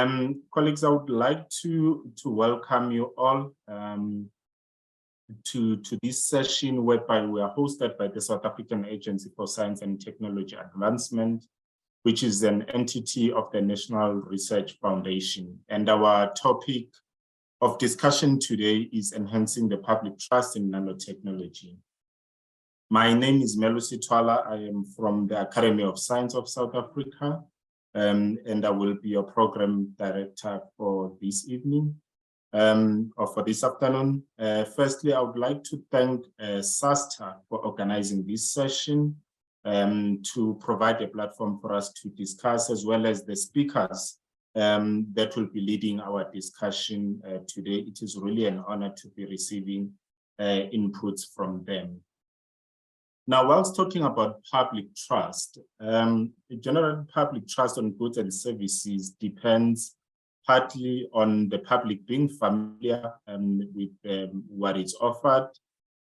Colleagues, I would like to welcome you all to this session whereby we are hosted by the South African Agency for Science and Technology Advancement, which is an entity of the National Research Foundation. And our topic of discussion today is enhancing the public trust in nanotechnology. My name is Melusi Twala. I am from the Academy of Science of South Africa, and I will be your program director for this evening, or for this afternoon. Firstly, I would like to thank SASTA for organizing this session to provide a platform for us to discuss, as well as the speakers that will be leading our discussion today. It is really an honor to be receiving inputs from them. Now, whilst talking about public trust, general public trust on goods and services depends partly on the public being familiar with what is offered,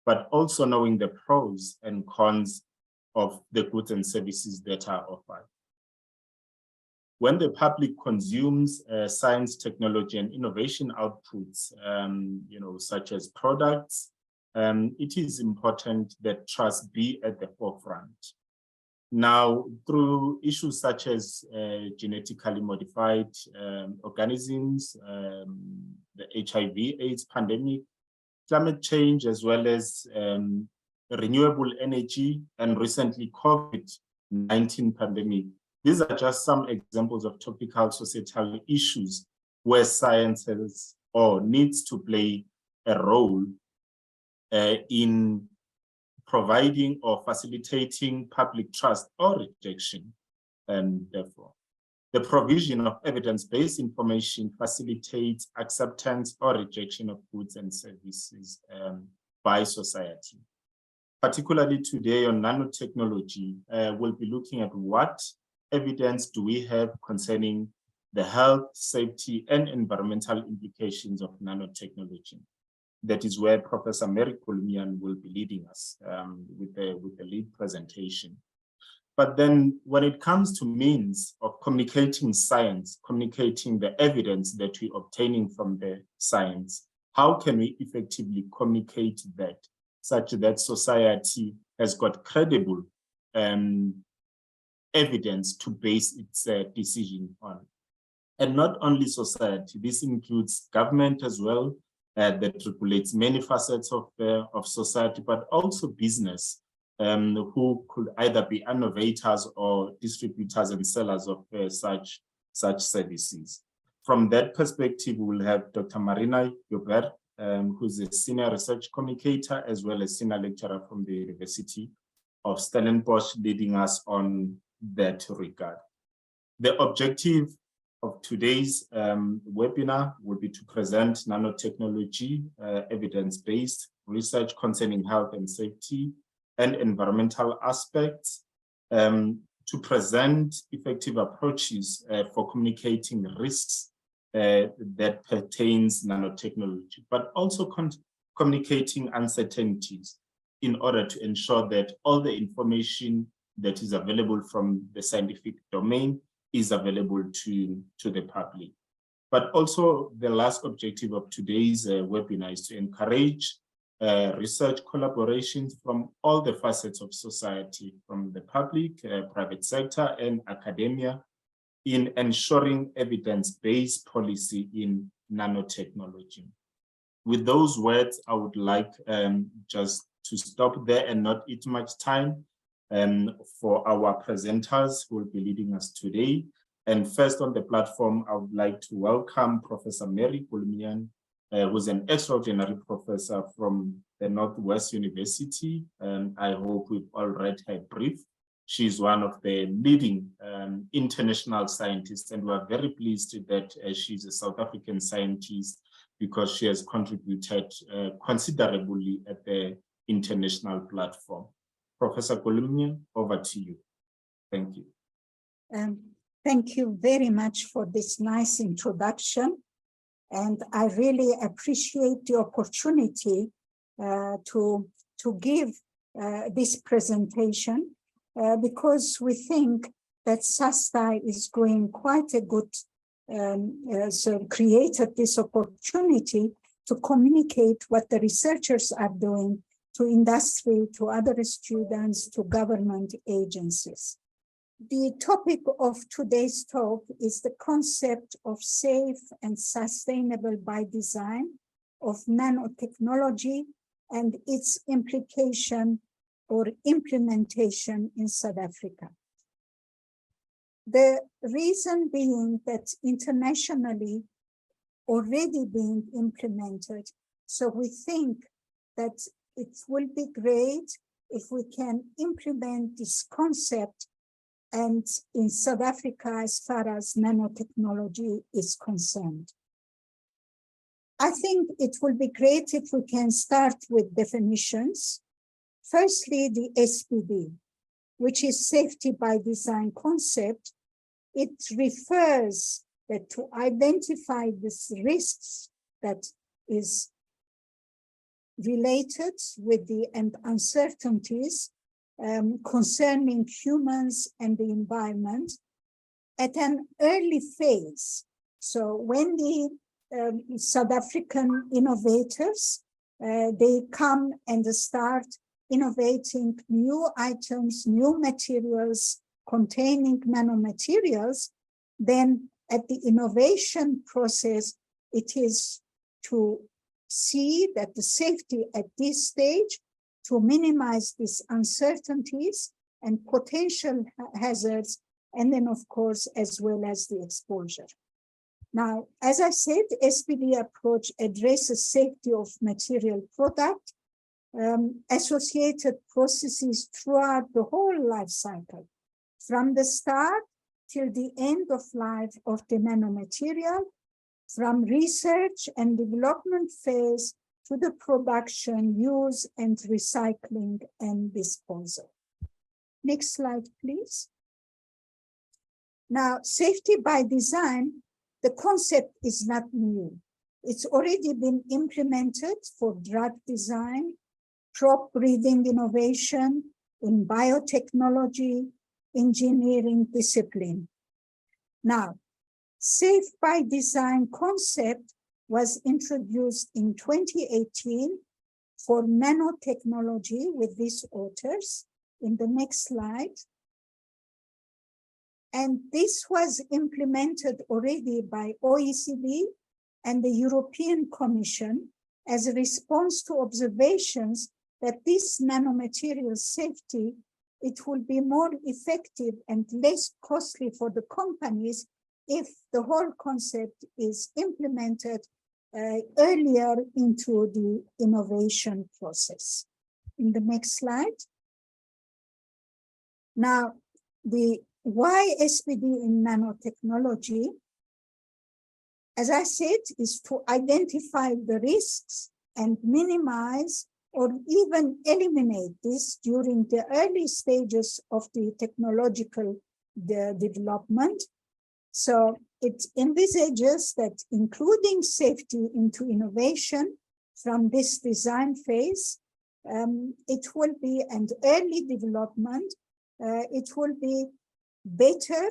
but also knowing the pros and cons of the goods and services that are offered. When the public consumes science, technology, and innovation outputs, such as products, it is important that trust be at the forefront. Now, through issues such as genetically modified organisms, the HIV/AIDS pandemic, climate change, as well as renewable energy, and recently COVID-19 pandemic, these are just some examples of topical societal issues where science has or needs to play a role in providing or facilitating public trust or rejection. And therefore, the provision of evidence-based information facilitates acceptance or rejection of goods and services by society. Particularly today on nanotechnology, we'll be looking at what evidence do we have concerning the health, safety, and environmental implications of nanotechnology. That is where Professor Mary Kulmian will be leading us with the lead presentation. But then when it comes to means of communicating science, communicating the evidence that we're obtaining from the science, how can we effectively communicate that such that society has got credible evidence to base its decision on? And not only society, this includes government as well, that regulates many facets of society, but also business, who could either be innovators or distributors and sellers of such services. From that perspective, we will have Dr. Marina Joubert, who's a senior research communicator, as well as senior lecturer from the University of Stellenbosch, leading us on that regard. The objective of today's webinar will be to present nanotechnology, evidence-based research concerning health and safety and environmental aspects, to present effective approaches for communicating risks that pertains nanotechnology, but also communicating uncertainties in order to ensure that all the information that is available from the scientific domain is available to the public. But also the last objective of today's webinar is to encourage research collaborations from all the facets of society, from the public, private sector, and academia, in ensuring evidence-based policy in nanotechnology. With those words, I would like just to stop there and not eat much time for our presenters who will be leading us today. And first on the platform, I would like to welcome Professor Mary Kulmian, who's an extraordinary professor from the Northwest University. And I hope we've all read her brief. She's one of the leading international scientists, and we're very pleased that she's a South African scientist because she has contributed considerably at the international platform. Professor Kulmian, over to you. Thank you. Thank you very much for this nice introduction. And I really appreciate the opportunity to give this presentation because we think that SASTA is doing quite a good so created this opportunity to communicate what the researchers are doing to industry, to other students, to government agencies. The topic of today's talk is the concept of safe and sustainable by design of nanotechnology and its implication or implementation in South Africa. The reason being that internationally already being implemented, so we think that it will be great if we can implement this concept and in South Africa as far as nanotechnology is concerned. I think it will be great if we can start with definitions. Firstly, the SPD, which is safety by design concept. It refers that to identify these risks that is related with the and uncertainties concerning humans and the environment at an early phase. So when the South African innovators, they come and start innovating new items, new materials containing nanomaterials, then at the innovation process, it is to see that the safety at this stage to minimize these uncertainties and potential hazards, and then of course, as well as the exposure. Now, as I said, SPD approach addresses safety of material product, associated processes throughout the whole life cycle, from the start till the end of life of the nanomaterial, from research and development phase to the production, use, and recycling and disposal. Next slide, please. Now, safety by design, the concept is not new. It's already been implemented for drug design, crop breeding innovation, in biotechnology, engineering discipline. Now, safe by design concept was introduced in 2018 for nanotechnology with these authors. In the next slide. And this was implemented already by OECD and the European Commission as a response to observations that this nanomaterial safety, it will be more effective and less costly for the companies if the whole concept is implemented earlier into the innovation process. In the next slide. Now, the why SPD in nanotechnology, as I said, is to identify the risks and minimize or even eliminate this during the early stages of the technological development. So it envisages that including safety into innovation from this design phase, it will be an early development. It will be better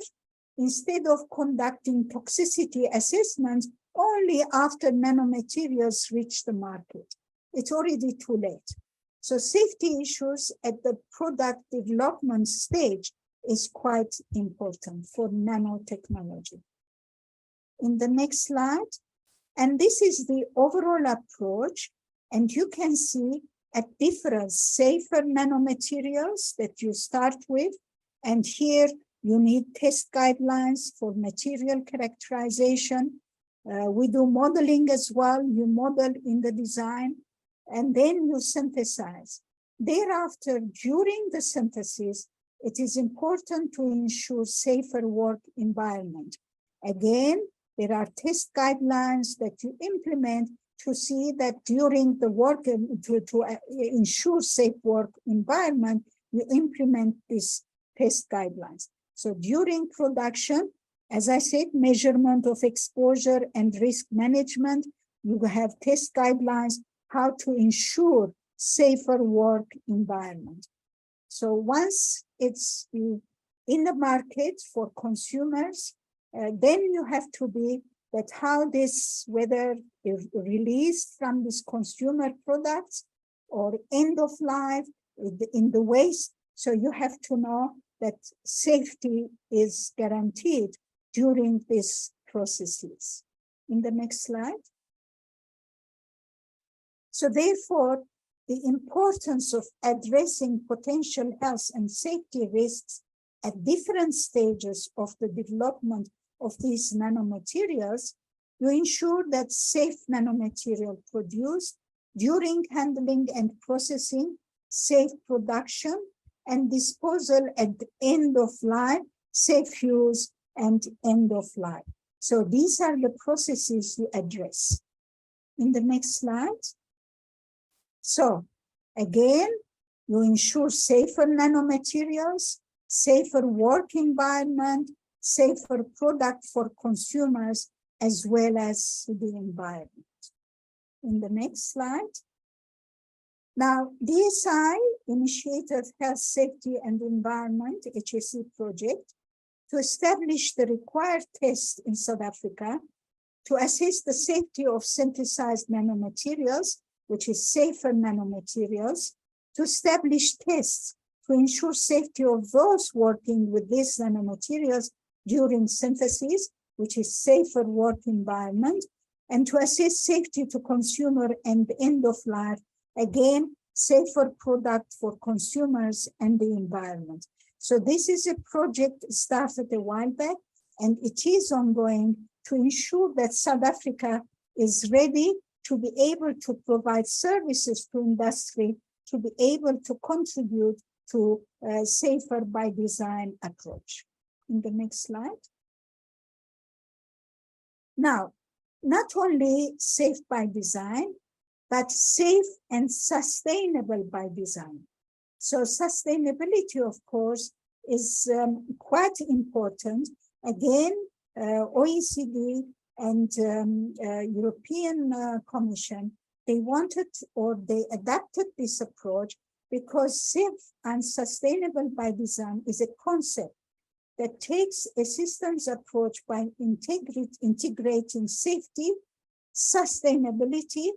instead of conducting toxicity assessments only after nanomaterials reach the market. It's already too late. So safety issues at the product development stage is quite important for nanotechnology. In the next slide, and this is the overall approach, and you can see a different safer nanomaterials that you start with, and here you need test guidelines for material characterization. We do modeling as well. You model in the design, and then you synthesize. Thereafter, during the synthesis, it is important to ensure safer work environment. Again, there are test guidelines that you implement to see that during the work, to ensure safe work environment, you implement these test guidelines. So during production, as I said, measurement of exposure and risk management, you have test guidelines, how to ensure safer work environment. So once it's in the market for consumers, then you have to be that how this, whether released from these consumer products or end of life in the waste. So you have to know that safety is guaranteed during these processes. In the next slide. So therefore, the importance of addressing potential health and safety risks at different stages of the development of these nanomaterials, you ensure that safe nanomaterial produced during handling and processing, safe production and disposal at the end of life, safe use and end of life. So these are the processes you address. In the next slide. So again, you ensure safer nanomaterials, safer work environment, safer product for consumers, as well as the environment. In the next slide. Now, DSI initiated Health, Safety and Environment, HSE project, to establish the required tests in South Africa to assess the safety of synthesized nanomaterials, which is safer nanomaterials, to establish tests to ensure safety of those working with these nanomaterials during synthesis, which is safer work environment, and to assess safety to consumer and end of life, again, safer product for consumers and the environment. So this is a project started a while back, and it is ongoing to ensure that South Africa is ready to be able to provide services to industry, to be able to contribute to a safer by design approach. In the next slide. Now, not only safe by design, but safe and sustainable by design. So sustainability, of course, is quite important. Again, OECD and European Commission, they wanted or they adapted this approach because safe and sustainable by design is a concept that takes a systems approach by integrating safety, sustainability,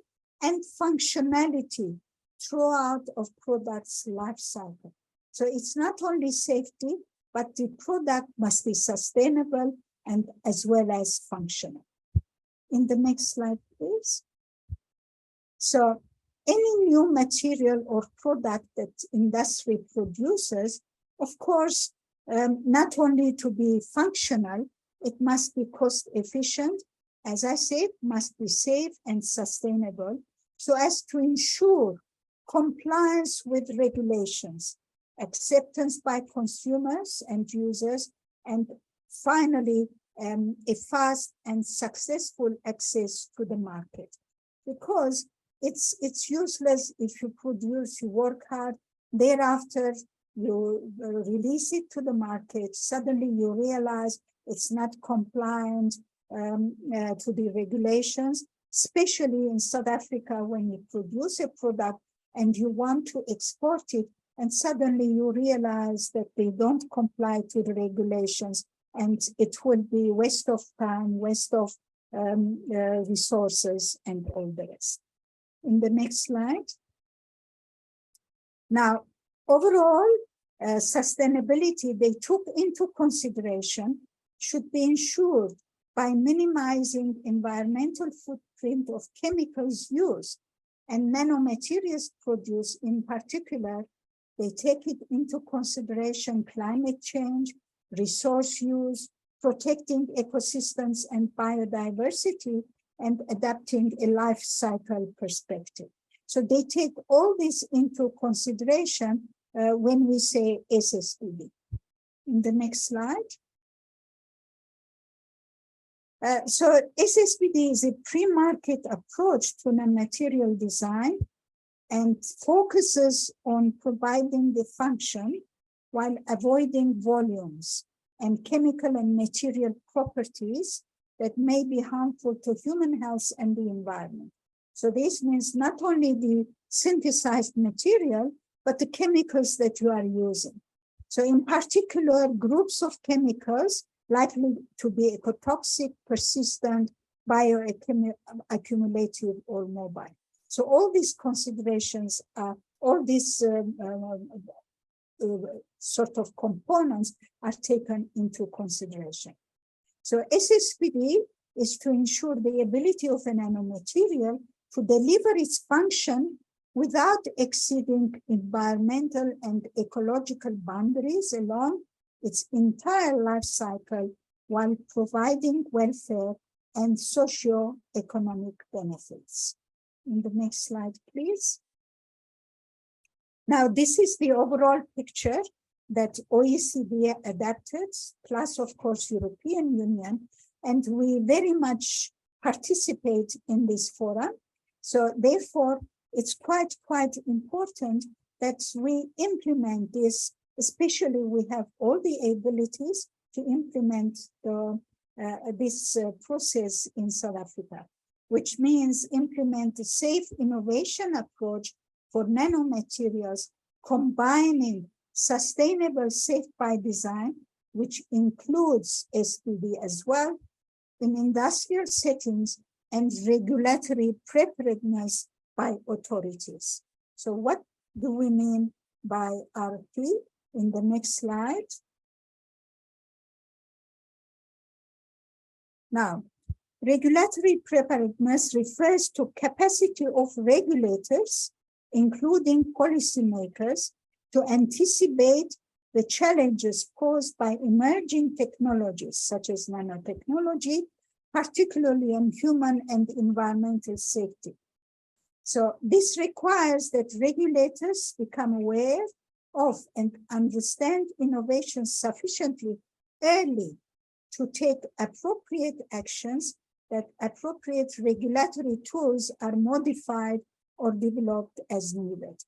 and functionality throughout of product's life cycle. So it's not only safety, but the product must be sustainable and as well as functional. In the next slide, please. So any new material or product that industry produces, of course, not only to be functional, it must be cost efficient, as I said, must be safe and sustainable, so as to ensure compliance with regulations, acceptance by consumers and users, and finally, a fast and successful access to the market. Because it's useless if you produce, you work hard, thereafter you release it to the market, suddenly you realize it's not compliant to the regulations, especially in South Africa when you produce a product and you want to export it, and suddenly you realize that they don't comply to the regulations, and it will be waste of time, waste of resources, and all the rest. In the next slide. Now, overall, sustainability they took into consideration should be ensured by minimizing environmental footprint of chemicals used and nanomaterials produced in particular. They take it into consideration climate change, resource use, protecting ecosystems and biodiversity, and adapting a life cycle perspective. So they take all this into consideration when we say SSBD. In the next slide. So SSBD is a pre-market approach to nanomaterial design and focuses on providing the function while avoiding volumes and chemical and material properties that may be harmful to human health and the environment. So this means not only the synthesized material, but the chemicals that you are using. So in particular, groups of chemicals likely to be ecotoxic, persistent, bioaccumulative, or mobile. So all these considerations are, all these sort of components are taken into consideration. So SSPD is to ensure the ability of a nanomaterial to deliver its function without exceeding environmental and ecological boundaries along its entire life cycle while providing welfare and socio-economic benefits. In the next slide, please. Now, this is the overall picture that OECD adapted, plus, of course, European Union, and we very much participate in this forum. So therefore, it's quite important that we implement this, especially we have all the abilities to implement this process in South Africa, which means implement a safe innovation approach for nanomaterials, combining sustainable safe by design, which includes SPD as well, in industrial settings, and regulatory preparedness by authorities. So what do we mean by RP? In the next slide. Now, regulatory preparedness refers to capacity of regulators, including policymakers, to anticipate the challenges posed by emerging technologies such as nanotechnology, particularly on human and environmental safety. So this requires that regulators become aware of and understand innovations sufficiently early to take appropriate actions, that appropriate regulatory tools are modified or developed as needed.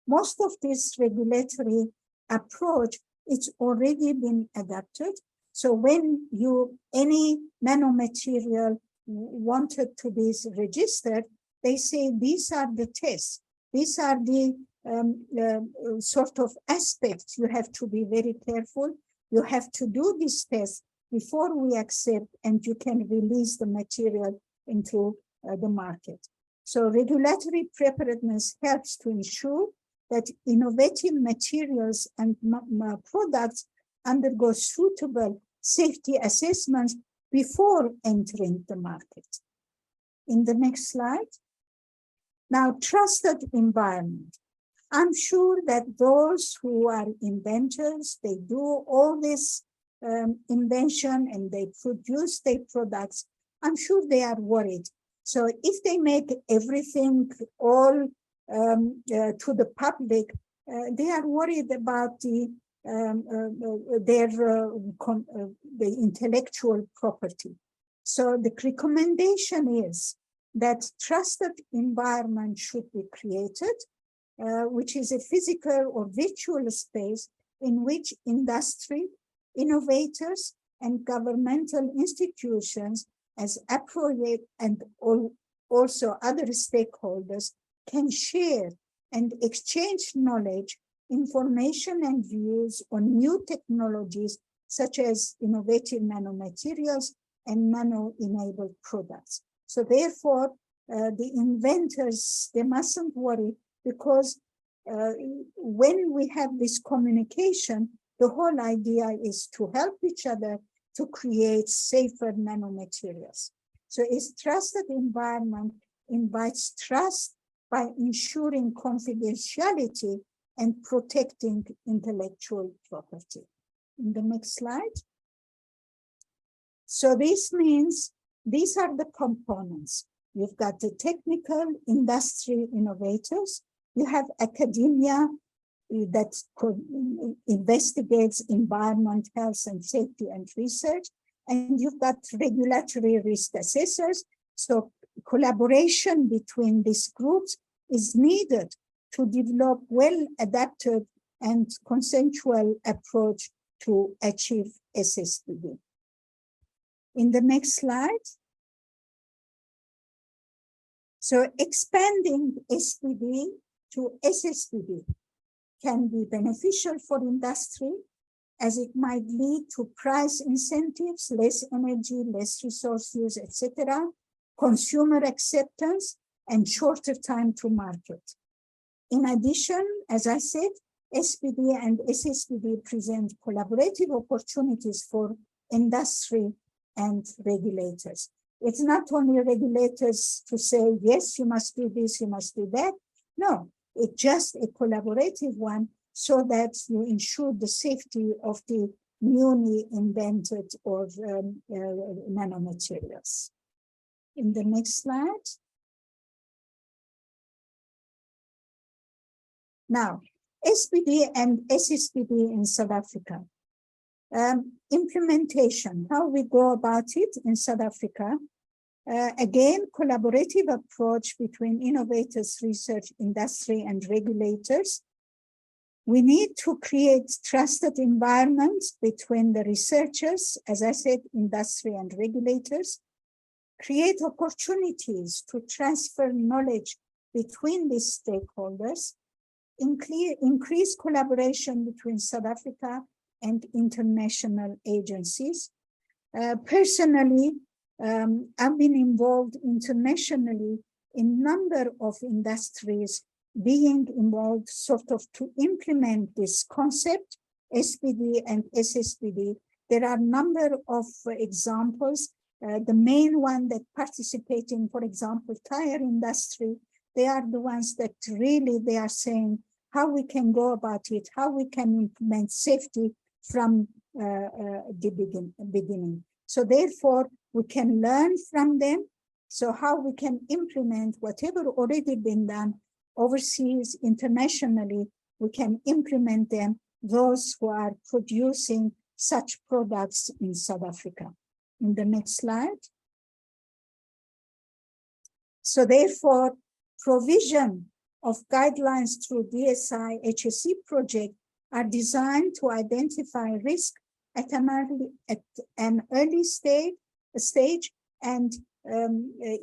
Most of this regulatory approach, it's already been adapted. So when any nanomaterial wanted to be registered, they say these are the tests. These are the sort of aspects you have to be very careful. You have to do this test before we accept, and you can release the material into the market. So regulatory preparedness helps to ensure that innovative materials and products undergo suitable safety assessments before entering the market. In the next slide. Now, trusted environment. I'm sure that those who are inventors, they do all this invention and they produce their products, I'm sure they are worried. So if they make everything all to the public, they are worried about the intellectual property. So the recommendation is that trusted environment should be created, which is a physical or virtual space in which industry, innovators, and governmental institutions as appropriate and also other stakeholders can share and exchange knowledge, information, and views on new technologies such as innovative nanomaterials and nano-enabled products. So therefore, the inventors, they mustn't worry, because when we have this communication, the whole idea is to help each other to create safer nanomaterials. So a trusted environment invites trust by ensuring confidentiality and protecting intellectual property. In the next slide. So this means these are the components. You've got the technical industry innovators. You have academia that investigates environment, health, and safety and research. And you've got regulatory risk assessors. So collaboration between these groups is needed to develop well-adapted and consensual approach to achieve SSPD. In the next slide. So expanding SPD to SSPD can be beneficial for industry as it might lead to price incentives, less energy, less resource use, etc., consumer acceptance, and shorter time to market. In addition, as I said, SPD and SSBD present collaborative opportunities for industry and regulators. It's not only regulators to say, yes, you must do this, you must do that. No, it's just a collaborative one so that you ensure the safety of the newly invented or nanomaterials. In the next slide. Now, SPD and SSBD in South Africa. Implementation, how we go about it in South Africa. Again, collaborative approach between innovators, research, industry, and regulators. We need to create trusted environments between the researchers, as I said, industry and regulators. Create opportunities to transfer knowledge between these stakeholders. Increase collaboration between South Africa and international agencies. Personally, I've been involved internationally in a number of industries being involved sort of to implement this concept, SPD and SSBD. There are a number of examples. The main one that participating, for example, tire industry, they are the ones that really they are saying how we can go about it, how we can implement safety from the beginning. So therefore, we can learn from them. So how we can implement whatever already been done overseas, internationally, we can implement them, those who are producing such products in South Africa. In the next slide. So therefore, provision of guidelines through DSI HSE project are designed to identify risk at an early stage and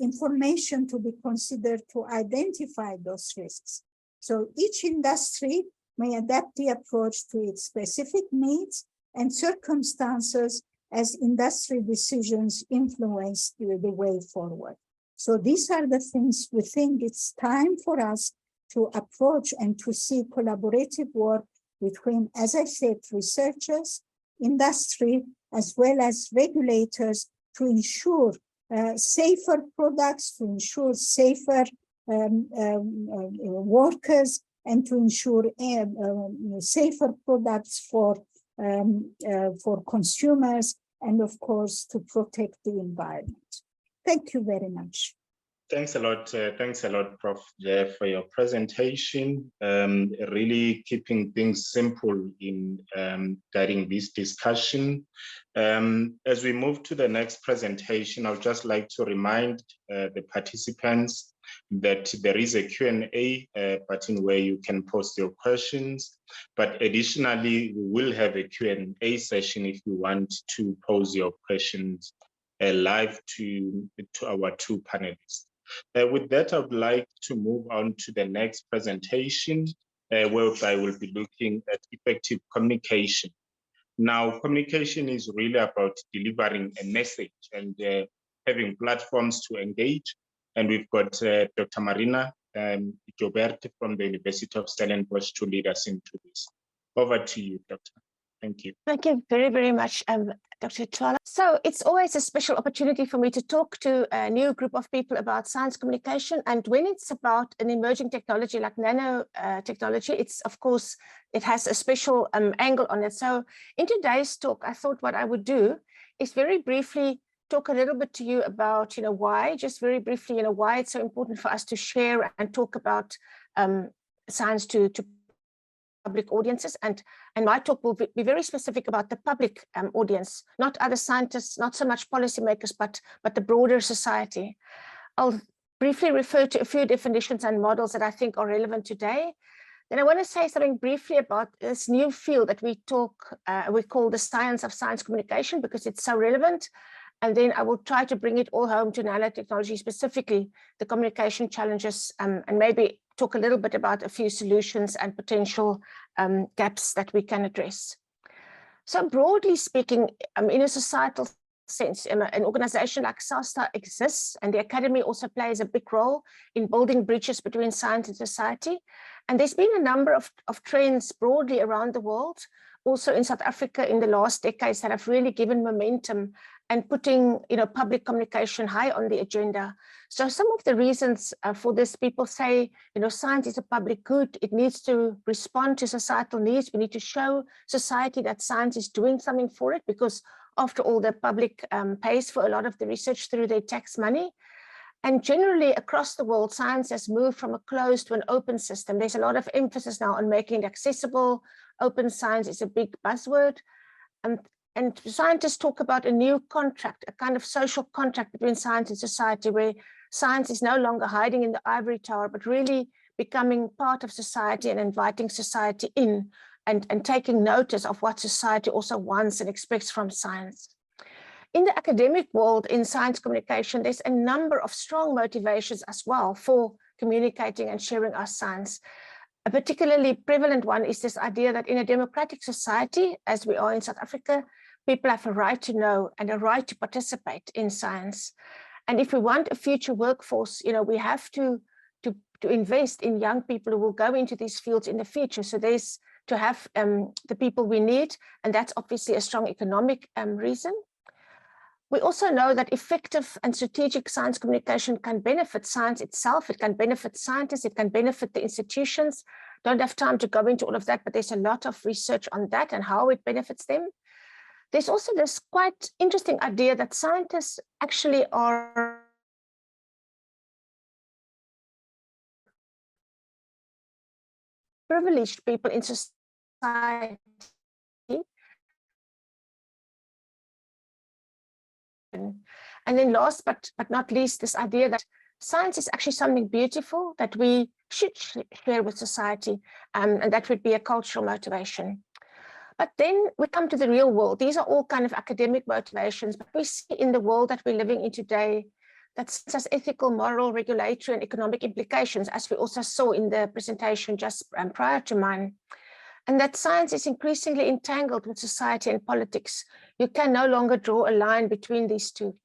information to be considered to identify those risks. So each industry may adapt the approach to its specific needs and circumstances as industry decisions influence the way forward. So these are the things we think it's time for us to approach and to see collaborative work between, as I said, researchers, industry, as well as regulators to ensure safer products, to ensure safer workers, and to ensure safer products for consumers, and of course, to protect the environment. Thank you very much. Thanks a lot, Prof. Jeff, for your presentation. Really keeping things simple in guiding this discussion. As we move to the next presentation, I would just like to remind the participants that there is a Q&A button where you can post your questions. But additionally, we will have a Q&A session if you want to pose your questions live to our two panelists. With that, I would like to move on to the next presentation, where I will be looking at effective communication. Now, communication is really about delivering a message and having platforms to engage. And we've got Dr. Marina Jobert from the University of Stellenbosch to lead us into this. Over to you, Doctor. Thank you. Thank you very, very much, Dr. Twala. So it's always a special opportunity for me to talk to a new group of people about science communication. And when it's about an emerging technology like nanotechnology, it's, of course, it has a special angle on it. So in today's talk, I thought what I would do is very briefly talk a little bit to you about, why, just very briefly, why it's so important for us to share and talk about science to public audiences, and my talk will be very specific about the public audience, not other scientists, not so much policymakers, but the broader society. I'll briefly refer to a few definitions and models that I think are relevant today. Then I want to say something briefly about this new field that we call the science of science communication, because it's so relevant. And then I will try to bring it all home to nanotechnology, specifically the communication challenges, and maybe talk a little bit about a few solutions and potential gaps that we can address. So broadly speaking, in a societal sense, an organization like SASTA exists, and the academy also plays a big role in building bridges between science and society. And there's been a number of trends broadly around the world, also in South Africa in the last decades, that have really given momentum and putting public communication high on the agenda. So some of the reasons for this, people say, science is a public good. It needs to respond to societal needs. We need to show society that science is doing something for it, because after all, the public pays for a lot of the research through their tax money. And generally across the world, science has moved from a closed to an open system. There's a lot of emphasis now on making it accessible. Open science is a big buzzword. And scientists talk about a new contract, a kind of social contract between science and society, where science is no longer hiding in the ivory tower, but really becoming part of society and inviting society in and taking notice of what society also wants and expects from science. In the academic world, in science communication, there's a number of strong motivations as well for communicating and sharing our science. A particularly prevalent one is this idea that in a democratic society, as we are in South Africa, people have a right to know and a right to participate in science. And if we want a future workforce, we have to invest in young people who will go into these fields in the future. So there's to have the people we need, and that's obviously a strong economic reason. We also know that effective and strategic science communication can benefit science itself. It can benefit scientists. It can benefit the institutions. Don't have time to go into all of that, but there's a lot of research on that and how it benefits them. There's also this quite interesting idea that scientists actually are privileged people in society. And then last but not least, this idea that science is actually something beautiful that we should share with society, and that would be a cultural motivation. But then we come to the real world. These are all kind of academic motivations, but we see in the world that we're living in today that science has ethical, moral, regulatory, and economic implications, as we also saw in the presentation just prior to mine. And that science is increasingly entangled with society and politics. You can no longer draw a line between these two.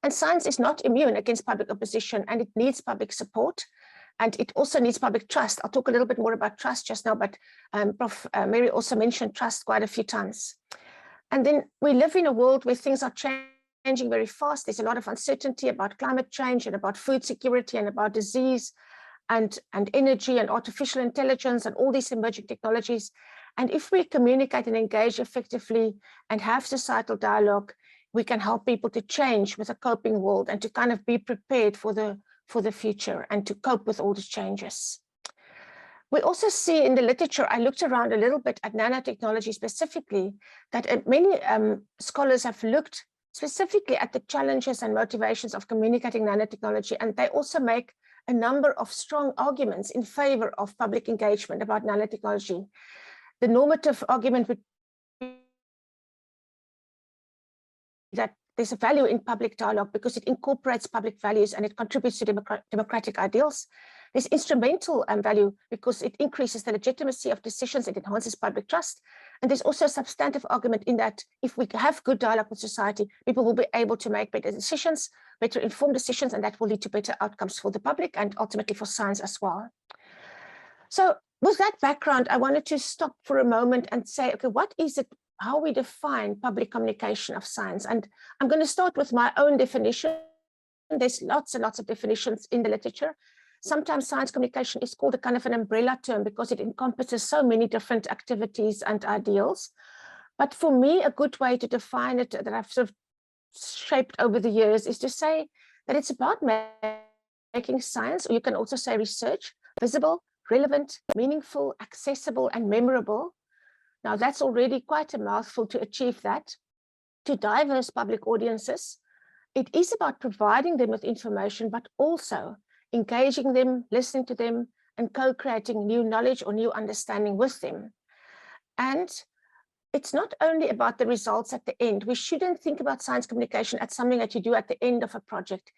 And science is not immune against public opposition, and it needs public support. And it also needs public trust. I'll talk a little bit more about trust just now, but Prof. Mary also mentioned trust quite a few times. And then we live in a world where things are changing very fast. There's a lot of uncertainty about climate change and about food security and about disease and energy and artificial intelligence and all these emerging technologies. And if we communicate and engage effectively and have societal dialogue, we can help people to change with a coping world and to kind of be prepared for the future and to cope with all the changes. We also see in the literature, I looked around a little bit at nanotechnology specifically, that many scholars have looked specifically at the challenges and motivations of communicating nanotechnology, and they also make a number of strong arguments in favor of public engagement about nanotechnology. The normative argument would be that there's a value in public dialogue because it incorporates public values and it contributes to democratic ideals. There's instrumental value because it increases the legitimacy of decisions, it enhances public trust. And there's also a substantive argument in that if we have good dialogue with society, people will be able to make better decisions, better informed decisions, and that will lead to better outcomes for the public and ultimately for science as well. So with that background, I wanted to stop for a moment and say, okay, what is it, how we define public communication of science? And I'm going to start with my own definition. There's lots and lots of definitions in the literature. Sometimes science communication is called a kind of an umbrella term because it encompasses so many different activities and ideals. But for me, a good way to define it that I've sort of shaped over the years is to say that it's about making science, or you can also say research, visible, relevant, meaningful, accessible, and memorable. Now, that's already quite a mouthful to achieve that, to diverse public audiences. It is about providing them with information, but also engaging them, listening to them, and co-creating new knowledge or new understanding with them. And it's not only about the results at the end. We shouldn't think about science communication as something that you do at the end of a project.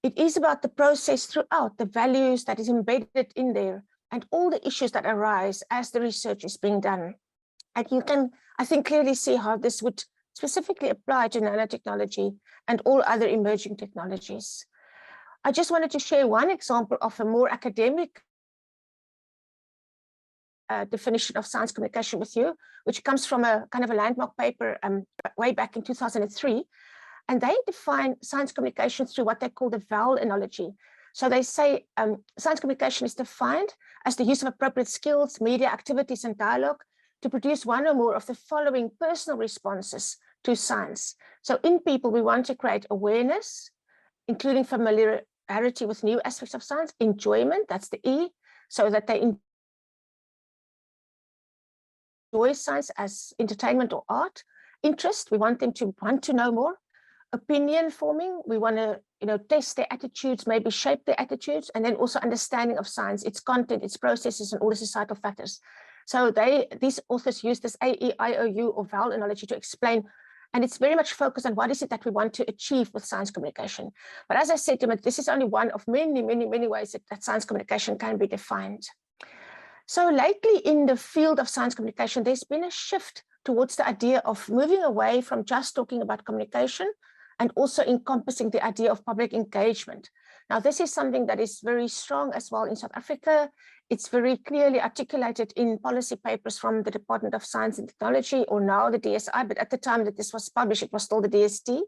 It is about the process throughout, the values that is embedded in there, and all the issues that arise as the research is being done. And you can, I think, clearly see how this would specifically apply to nanotechnology and all other emerging technologies. I just wanted to share one example of a more academic definition of science communication with you, which comes from a kind of a landmark paper way back in 2003. And they define science communication through what they call the vowel analogy. So they say science communication is defined as the use of appropriate skills, media, activities, and dialogue to produce one or more of the following personal responses to science. So in people, we want to create awareness, including familiarity with new aspects of science, enjoyment, that's the E, so that they enjoy science as entertainment or art. Interest, we want them to want to know more. Opinion forming, we want to test their attitudes, maybe shape their attitudes, and then also understanding of science, its content, its processes, and all the societal factors. So these authors use this A-E-I-O-U or vowel analogy to explain, and it's very much focused on what is it that we want to achieve with science communication. But as I said to them, this is only one of many, many, many ways that science communication can be defined. So lately in the field of science communication, there's been a shift towards the idea of moving away from just talking about communication and also encompassing the idea of public engagement. Now, this is something that is very strong as well in South Africa. It's very clearly articulated in policy papers from the Department of Science and Technology, or now the DSI, but at the time that this was published, it was still the DST.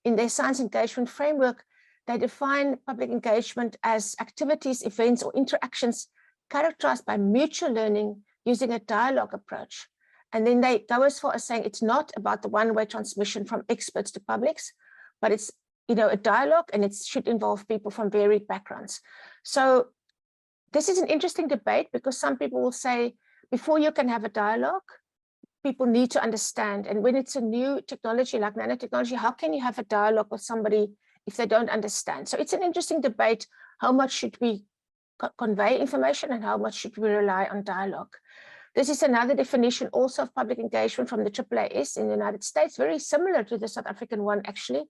In their science engagement framework, they define public engagement as activities, events, or interactions characterized by mutual learning using a dialogue approach. And then they go as far as saying it's not about the one-way transmission from experts to publics, but it's a dialogue, and it should involve people from varied backgrounds. So this is an interesting debate, because some people will say, before you can have a dialogue, people need to understand. And when it's a new technology like nanotechnology, how can you have a dialogue with somebody if they don't understand? So it's an interesting debate. How much should we convey information and how much should we rely on dialogue? This is another definition also of public engagement from the AAAS in the United States, very similar to the South African one, actually,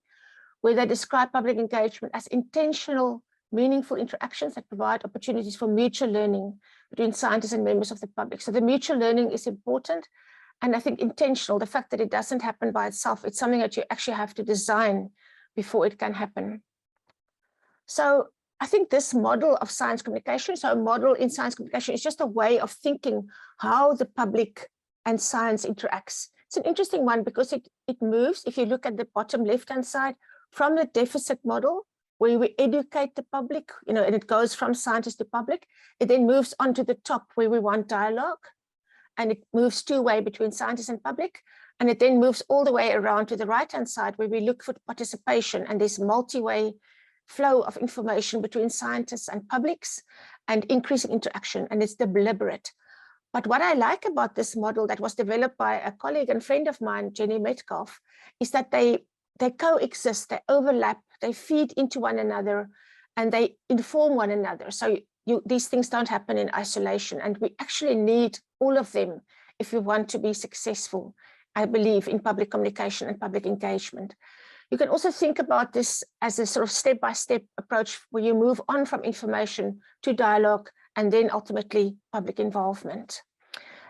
where they describe public engagement as intentional, meaningful interactions that provide opportunities for mutual learning between scientists and members of the public. So the mutual learning is important. And I think intentional, the fact that it doesn't happen by itself, it's something that you actually have to design before it can happen. So I think this model of science communication, so a model in science communication is just a way of thinking how the public and science interacts. It's an interesting one because it moves, if you look at the bottom left-hand side, from the deficit model, where we educate the public, and it goes from scientists to public. It then moves on to the top where we want dialogue, and it moves two-way between scientists and public. And it then moves all the way around to the right-hand side where we look for participation, and this multi-way flow of information between scientists and publics and increasing interaction, and it's deliberate. But what I like about this model that was developed by a colleague and friend of mine, Jenny Metcalf, is that they coexist, they overlap, they feed into one another, and they inform one another. So these things don't happen in isolation, and we actually need all of them if we want to be successful, I believe, in public communication and public engagement. You can also think about this as a sort of step-by-step approach where you move on from information to dialogue and then ultimately public involvement.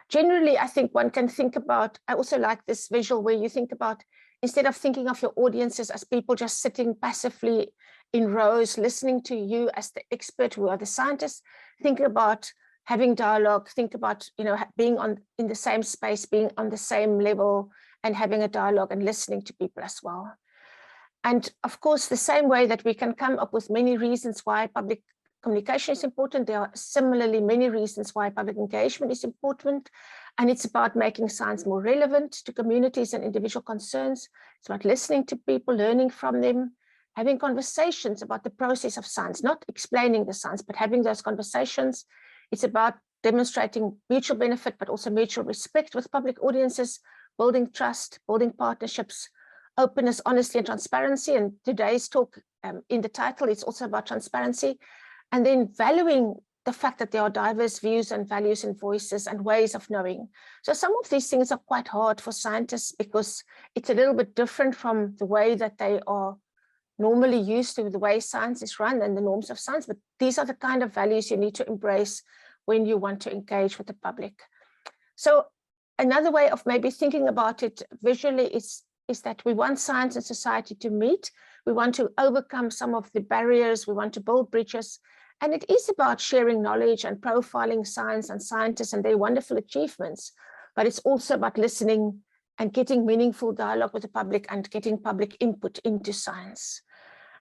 Generally, I think one can think about, I also like this visual where you think about, instead of thinking of your audiences as people just sitting passively in rows, listening to you as the expert who are the scientists, think about having dialogue, think about being in the same space, being on the same level, and having a dialogue and listening to people as well. And of course, the same way that we can come up with many reasons why public communication is important, there are similarly many reasons why public engagement is important. And it's about making science more relevant to communities and individual concerns. It's about listening to people, learning from them, having conversations about the process of science, not explaining the science, but having those conversations. It's about demonstrating mutual benefit, but also mutual respect with public audiences, building trust, building partnerships, openness, honesty, and transparency. And today's talk in the title, it's also about transparency. And then valuing the fact that there are diverse views and values and voices and ways of knowing. So some of these things are quite hard for scientists because it's a little bit different from the way that they are normally used to, the way science is run and the norms of science. But these are the kind of values you need to embrace when you want to engage with the public. So another way of maybe thinking about it visually is that we want science and society to meet. We want to overcome some of the barriers. We want to build bridges. And it is about sharing knowledge and profiling science and scientists and their wonderful achievements. But it's also about listening and getting meaningful dialogue with the public and getting public input into science.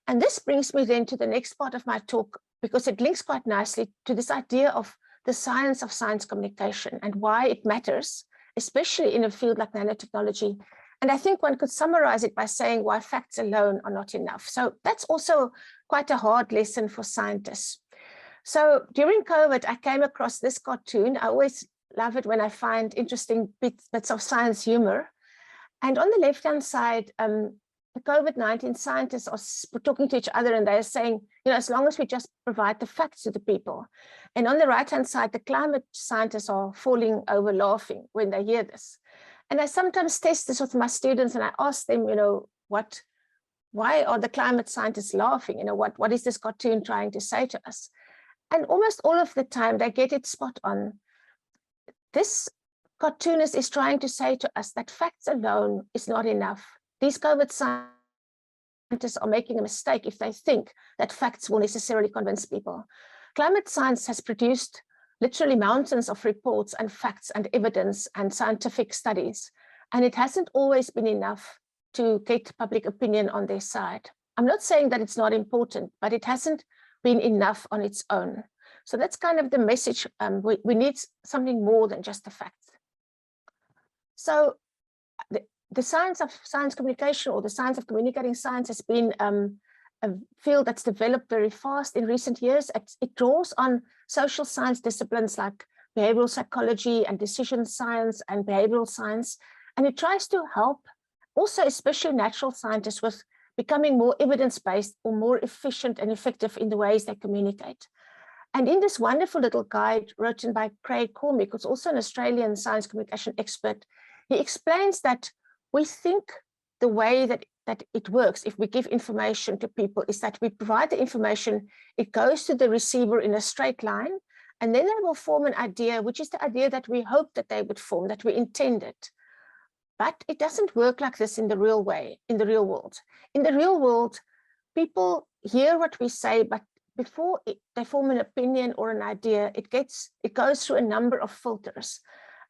And this brings me then to the next part of my talk, because it links quite nicely to this idea of the science of science communication and why it matters, especially in a field like nanotechnology. And I think one could summarize it by saying why facts alone are not enough. So that's also quite a hard lesson for scientists. So during COVID, I came across this cartoon. I always love it when I find interesting bits of science humor. And on the left-hand side, the COVID-19 scientists are talking to each other and they're saying, as long as we just provide the facts to the people. And on the right-hand side, the climate scientists are falling over laughing when they hear this. And I sometimes test this with my students and I ask them, why are the climate scientists laughing? What is this cartoon trying to say to us? And almost all of the time they get it spot on. This cartoonist is trying to say to us that facts alone is not enough. These COVID scientists are making a mistake if they think that facts will necessarily convince people. Climate science has produced literally mountains of reports and facts and evidence and scientific studies, and it hasn't always been enough to get public opinion on their side. I'm not saying that it's not important, but it hasn't been enough on its own. So that's kind of the message. We need something more than just the facts. So the science of science communication, or the science of communicating science, has been a field that's developed very fast in recent years. It draws on social science disciplines like behavioral psychology and decision science and behavioral science. And it tries to help also, especially natural scientists, with becoming more evidence-based or more efficient and effective in the ways they communicate. And in this wonderful little guide written by Craig Cormick, who's also an Australian science communication expert, he explains that we think the way that it works if we give information to people is that we provide the information, it goes to the receiver in a straight line, and then they will form an idea, which is the idea that we hope that they would form, that we intended. But it doesn't work like this in the real way, in the real world. In the real world, people hear what we say, but before they form an opinion or an idea, it goes through a number of filters.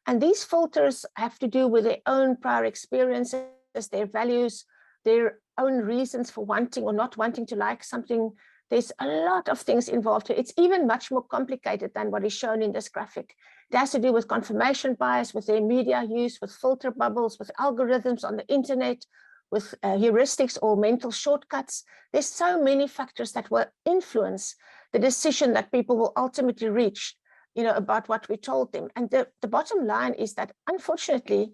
And these filters have to do with their own prior experiences, their values, their own reasons for wanting or not wanting to like something. There's a lot of things involved here. It's even much more complicated than what is shown in this graphic. It has to do with confirmation bias, with their media use, with filter bubbles, with algorithms on the internet, with heuristics or mental shortcuts. There's so many factors that will influence the decision that people will ultimately reach, about what we told them. And the bottom line is that, unfortunately,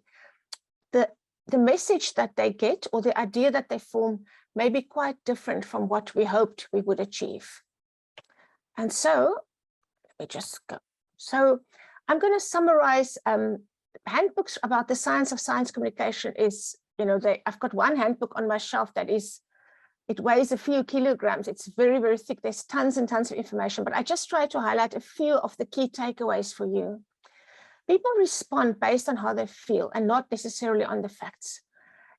the message that they get or the idea that they form may be quite different from what we hoped we would achieve. And so, let me just go. So I'm going to summarize handbooks about the science of science communication. I've got one handbook on my shelf that it weighs a few kilograms. It's very, very thick. There's tons and tons of information, but I just try to highlight a few of the key takeaways for you. People respond based on how they feel and not necessarily on the facts.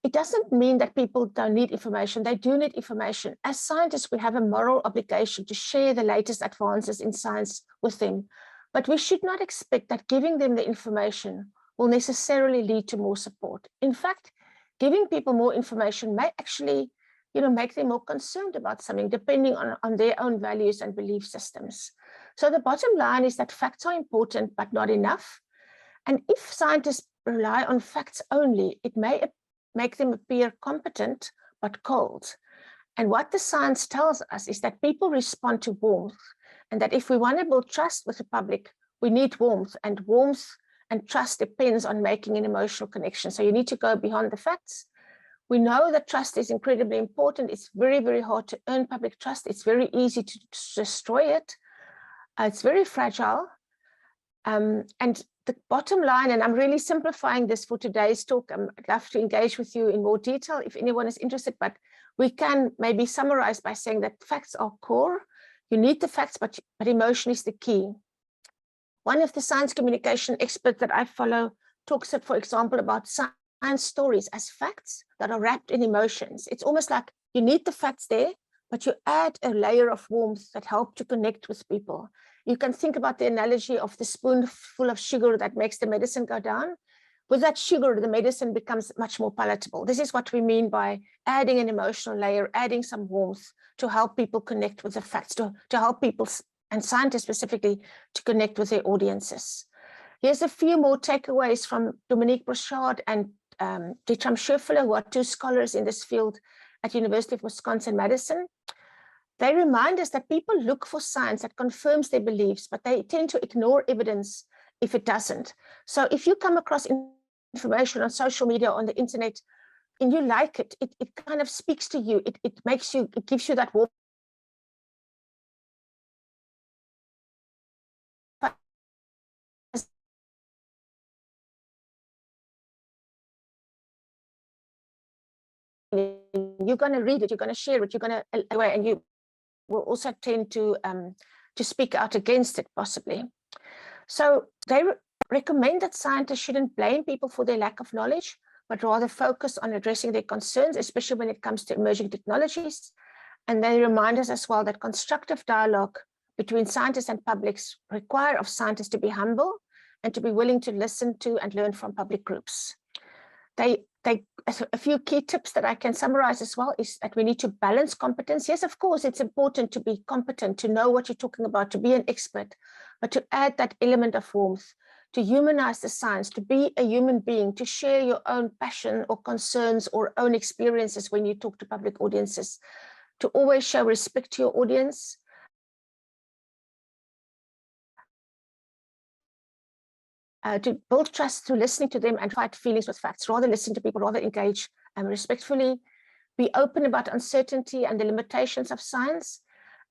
It doesn't mean that people don't need information. They do need information. As scientists, we have a moral obligation to share the latest advances in science with them, but we should not expect that giving them the information will necessarily lead to more support. In fact, giving people more information may actually make them more concerned about something, depending on their own values and belief systems. So the bottom line is that facts are important, but not enough. And if scientists rely on facts only, it may make them appear competent, but cold. And what the science tells us is that people respond to warmth, and that if we want to build trust with the public, we need warmth and trust depends on making an emotional connection. So you need to go beyond the facts. We know that trust is incredibly important. It's very, very hard to earn public trust. It's very easy to destroy it. It's very fragile. And the bottom line, and I'm really simplifying this for today's talk, I'd love to engage with you in more detail if anyone is interested, but we can maybe summarize by saying that facts are core. You need the facts, but emotion is the key. One of the science communication experts that I follow talks, for example, about science stories as facts that are wrapped in emotions. It's almost like you need the facts there, but you add a layer of warmth that help to connect with people. You can think about the analogy of the spoonful of sugar that makes the medicine go down. With that sugar, the medicine becomes much more palatable. This is what we mean by adding an emotional layer, adding some warmth to help people connect with the facts, to help people, and scientists specifically, to connect with their audiences. Here's a few more takeaways from Dominique Brochard and Ditram Schöffler, who are two scholars in this field at University of Wisconsin-Madison. They remind us that people look for science that confirms their beliefs, but they tend to ignore evidence if it doesn't. So if you come across information on social media, on the internet, and you like it, it kind of speaks to you, it gives you that warm. You're going to read it, you're going to share it, you're going to, and you will also tend to speak out against it, possibly. So they recommend that scientists shouldn't blame people for their lack of knowledge, but rather focus on addressing their concerns, especially when it comes to emerging technologies. And they remind us as well that constructive dialogue between scientists and publics require of scientists to be humble and to be willing to listen to and learn from public groups. A few key tips that I can summarize as well is that we need to balance competence. Yes, of course, it's important to be competent, to know what you're talking about, to be an expert, but to add that element of warmth, to humanize the science, to be a human being, to share your own passion or concerns or own experiences when you talk to public audiences, to always show respect to your audience. To build trust through listening to them and fight feelings with facts, rather listen to people, rather engage respectfully, be open about uncertainty and the limitations of science,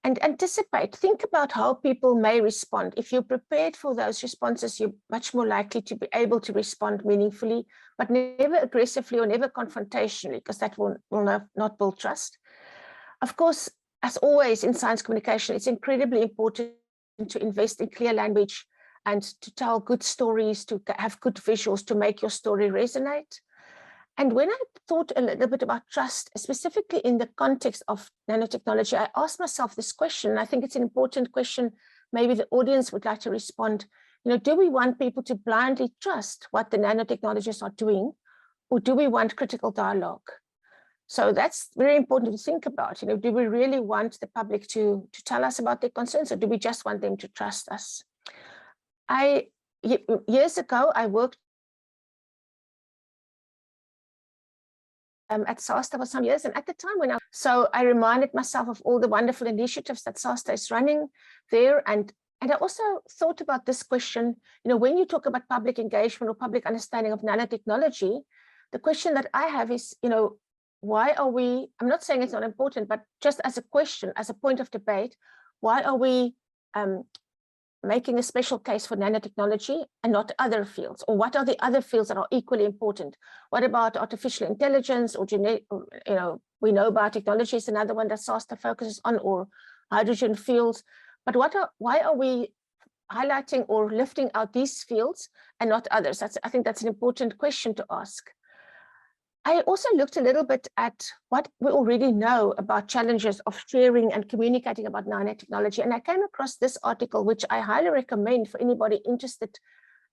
and anticipate, think about how people may respond. If you're prepared for those responses, you're much more likely to be able to respond meaningfully, but never aggressively or never confrontationally, because that will not build trust. Of course, as always in science communication, it's incredibly important to invest in clear language and to tell good stories, to have good visuals, to make your story resonate. And when I thought a little bit about trust, specifically in the context of nanotechnology, I asked myself this question, and I think it's an important question. Maybe the audience would like to respond. Do we want people to blindly trust what the nanotechnologists are doing, or do we want critical dialogue? So that's very important to think about. Do we really want the public to tell us about their concerns, or do we just want them to trust us? Years ago, I worked at SASTA for some years, and at the time so I reminded myself of all the wonderful initiatives that SASTA is running there, and I also thought about this question. When you talk about public engagement or public understanding of nanotechnology, the question that I have is, why are we? I'm not saying it's not important, but just as a question, as a point of debate, why are we making a special case for nanotechnology and not other fields? Or what are the other fields that are equally important? What about artificial intelligence or we know biotechnology is another one that SASTA focuses on, or hydrogen fields. But why are we highlighting or lifting out these fields and not others? I think that's an important question to ask. I also looked a little bit at what we already know about challenges of sharing and communicating about nanotechnology. And I came across this article, which I highly recommend for anybody interested.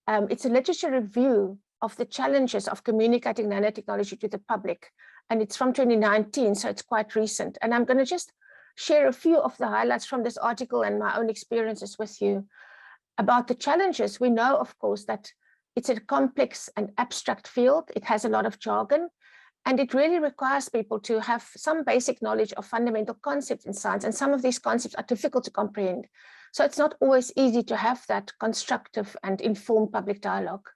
It's a literature review of the challenges of communicating nanotechnology to the public. And it's from 2019, so it's quite recent. And I'm going to just share a few of the highlights from this article and my own experiences with you about the challenges. We know, of course, that it's a complex and abstract field. It has a lot of jargon. And it really requires people to have some basic knowledge of fundamental concepts in science. And some of these concepts are difficult to comprehend. So it's not always easy to have that constructive and informed public dialogue,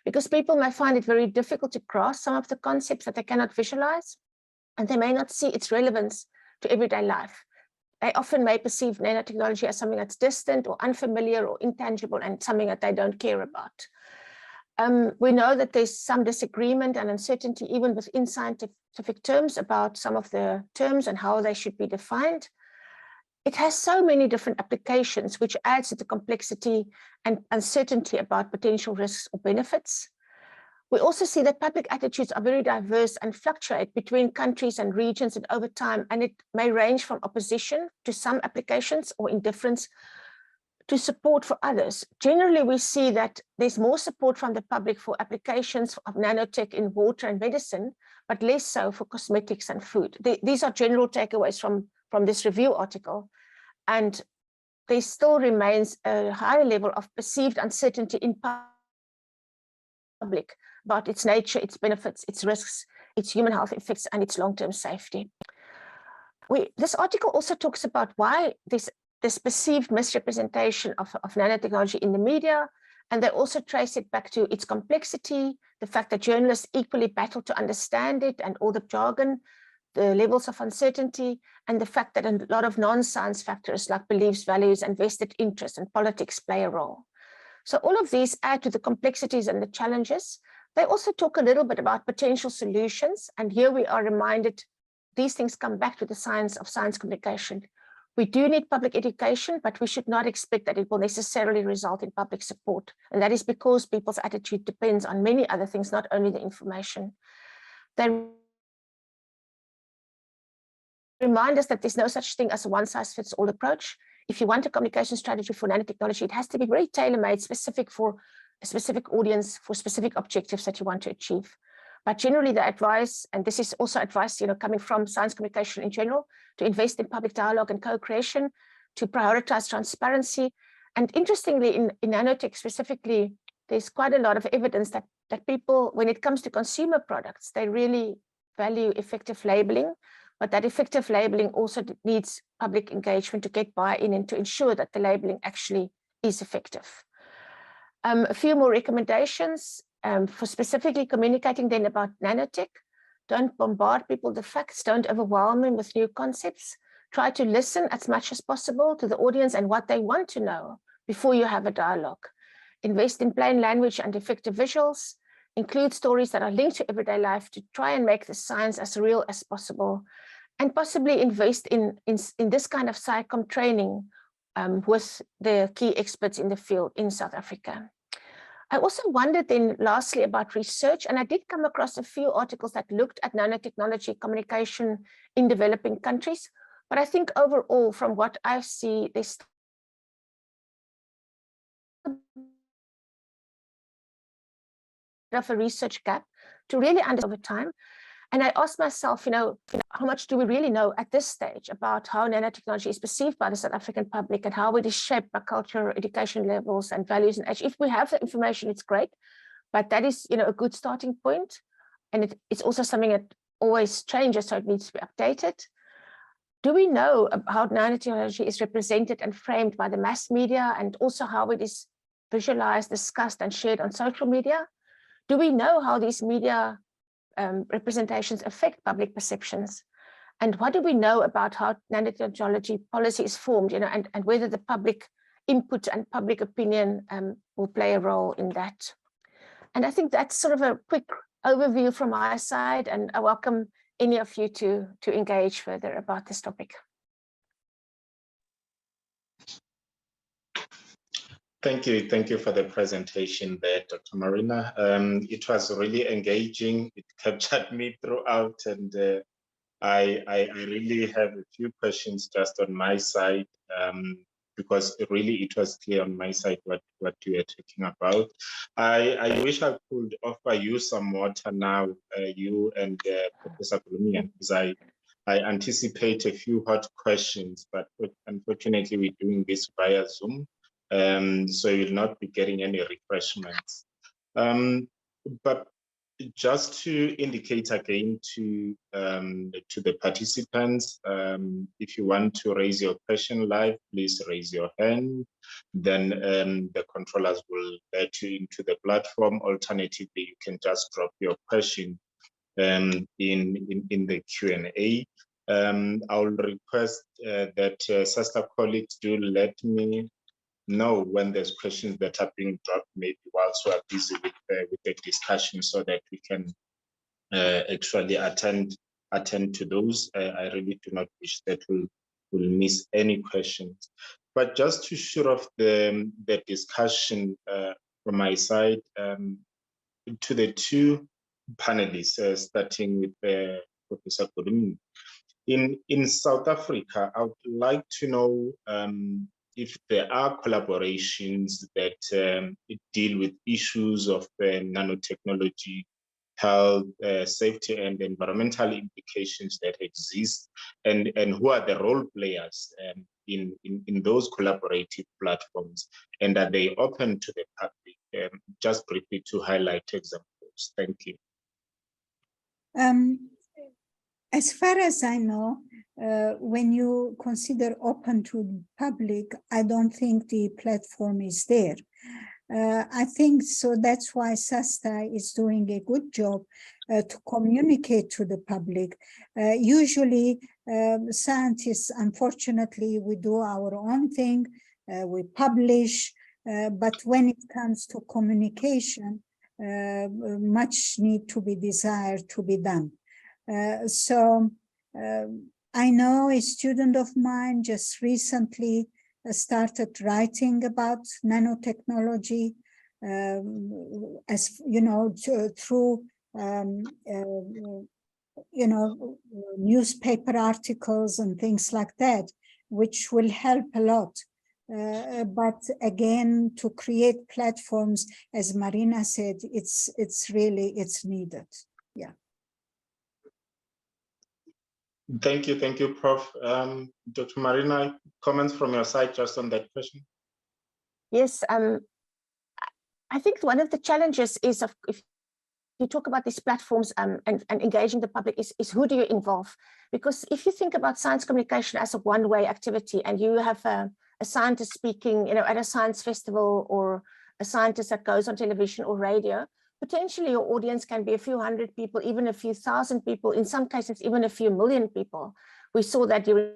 because people may find it very difficult to grasp some of the concepts that they cannot visualize, and they may not see its relevance to everyday life. They often may perceive nanotechnology as something that's distant or unfamiliar or intangible and something that they don't care about. We know that there's some disagreement and uncertainty even within scientific terms about some of the terms and how they should be defined. It has so many different applications, which adds to the complexity and uncertainty about potential risks or benefits. We also see that public attitudes are very diverse and fluctuate between countries and regions and over time, and it may range from opposition to some applications or indifference to support for others. Generally, we see that there's more support from the public for applications of nanotech in water and medicine, but less so for cosmetics and food. These are general takeaways from this review article. And there still remains a high level of perceived uncertainty in public about its nature, its benefits, its risks, its human health effects, and its long-term safety. This article also talks about why this perceived misrepresentation of nanotechnology in the media, and they also trace it back to its complexity, the fact that journalists equally battle to understand it and all the jargon, the levels of uncertainty, and the fact that a lot of non-science factors like beliefs, values, and vested interests and politics play a role. So all of these add to the complexities and the challenges. They also talk a little bit about potential solutions, and here we are reminded these things come back to the science of science communication. We do need public education, but we should not expect that it will necessarily result in public support. And that is because people's attitude depends on many other things, not only the information. They remind us that there's no such thing as a one-size-fits-all approach. If you want a communication strategy for nanotechnology, it has to be very tailor-made, specific for a specific audience, for specific objectives that you want to achieve. But generally the advice, and this is also advice, coming from science communication in general, to invest in public dialogue and co-creation, to prioritize transparency. And interestingly, in nanotech specifically, there's quite a lot of evidence that people, when it comes to consumer products, they really value effective labeling, but that effective labeling also needs public engagement to get buy-in and to ensure that the labeling actually is effective. A few more recommendations for specifically communicating then about nanotech. Don't bombard people with the facts, don't overwhelm them with new concepts. Try to listen as much as possible to the audience and what they want to know before you have a dialogue. Invest in plain language and effective visuals. Include stories that are linked to everyday life to try and make the science as real as possible. And possibly invest in this kind of SciComm training with the key experts in the field in South Africa. I also wondered then lastly about research, and I did come across a few articles that looked at nanotechnology communication in developing countries, but I think overall from what I see, there's of a research gap to really understand over time. And I asked myself, how much do we really know at this stage about how nanotechnology is perceived by the South African public and how it is shaped by cultural education levels and values and age? If we have the information, it's great, but that is, a good starting point. And it's also something that always changes, so it needs to be updated. Do we know how nanotechnology is represented and framed by the mass media, and also how it is visualized, discussed, and shared on social media? Do we know how these media representations affect public perceptions? And what do we know about how nanotechnology policy is formed, and whether the public input and public opinion will play a role in that? And I think that's sort of a quick overview from my side, and I welcome any of you to engage further about this topic. Thank you for the presentation there, Dr. Marina. It was really engaging. It captured me throughout, and I really have a few questions just on my side, because really it was clear on my side what you are talking about. I wish I could offer you some water now, you and Professor Blumian, because I anticipate a few hot questions, but unfortunately we're doing this via Zoom. So you'll not be getting any refreshments. But just to indicate again to the participants, if you want to raise your question live, please raise your hand. Then the controllers will let you into the platform. Alternatively, you can just drop your question in the Q&A. I'll request that sister colleagues do let me know when there's questions that are being dropped, maybe whilst we're busy with the discussion, so that we can actually attend to those. I really do not wish that we'll miss any questions. But just to shoot off the discussion from my side, to the two panelists, starting with Professor Kolumi. In South Africa, I would like to know if there are collaborations that deal with issues of nanotechnology, health, safety, and environmental implications that exist, and who are the role players in those collaborative platforms, and are they open to the public? Just briefly to highlight examples. Thank you. As far as I know, when you consider open to the public, I don't think the platform is there. I think so that's why SASTA is doing a good job to communicate to the public. Usually, scientists, unfortunately, we do our own thing, we publish, but when it comes to communication, much need to be desired to be done. I know a student of mine just recently started writing about nanotechnology, as you know, through newspaper articles and things like that, which will help a lot. But again, to create platforms, as Marina said, it's needed. Yeah. Thank you, Prof. Dr. Marina, comments from your side just on that question? Yes, I think one of the challenges is if you talk about these platforms and engaging the public is who do you involve? Because if you think about science communication as a one-way activity and you have a scientist speaking, at a science festival, or a scientist that goes on television or radio, potentially your audience can be a few hundred people, even a few thousand people, in some cases, even a few million people. We saw that during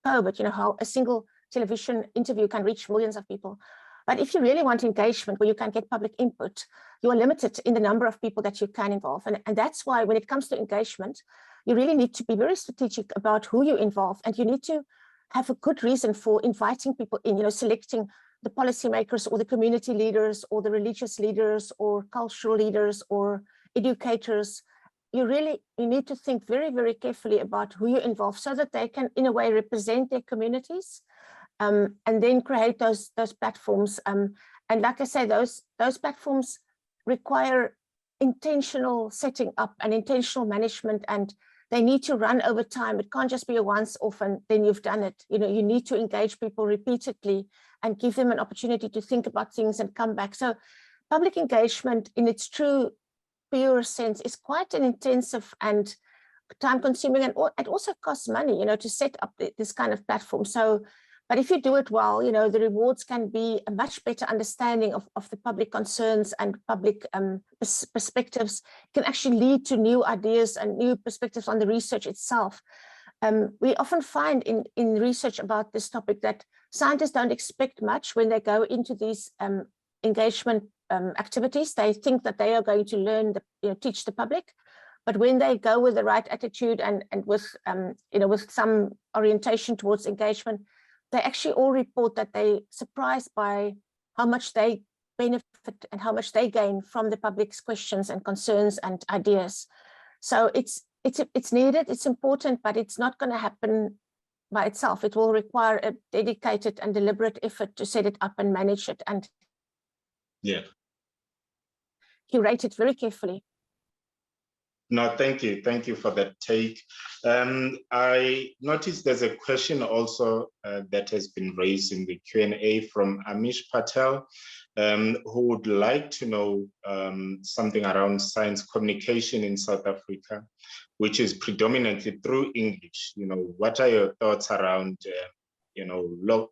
COVID, how a single television interview can reach millions of people. But if you really want engagement where you can get public input, you are limited in the number of people that you can involve. And that's why when it comes to engagement, you really need to be very strategic about who you involve, and you need to have a good reason for inviting people in, selecting the policymakers or the community leaders or the religious leaders or cultural leaders or educators. You need to think very, very carefully about who you involve so that they can, in a way, represent their communities, and then create those platforms. And like I say, those platforms require intentional setting up and intentional management, and they need to run over time. It can't just be a once off and then you've done it. You need to engage people repeatedly and give them an opportunity to think about things and come back. So public engagement in its true, pure sense is quite an intensive and time consuming, and it also costs money, to set up this kind of platform. So, but if you do it well, the rewards can be a much better understanding of the public concerns and public perspectives. It can actually lead to new ideas and new perspectives on the research itself. We often find in research about this topic that scientists don't expect much when they go into these engagement activities. They think that they are going to learn, teach the public. But when they go with the right attitude and with some orientation towards engagement, they actually all report that they're surprised by how much they benefit and how much they gain from the public's questions and concerns and ideas. So it's needed, it's important, but it's not going to happen by itself. It will require a dedicated and deliberate effort to set it up and manage it and curate it very carefully. No, thank you. Thank you for that take. I noticed there's a question also that has been raised in the Q&A from Amish Patel, who would like to know something around science communication in South Africa, which is predominantly through English. What are your thoughts around,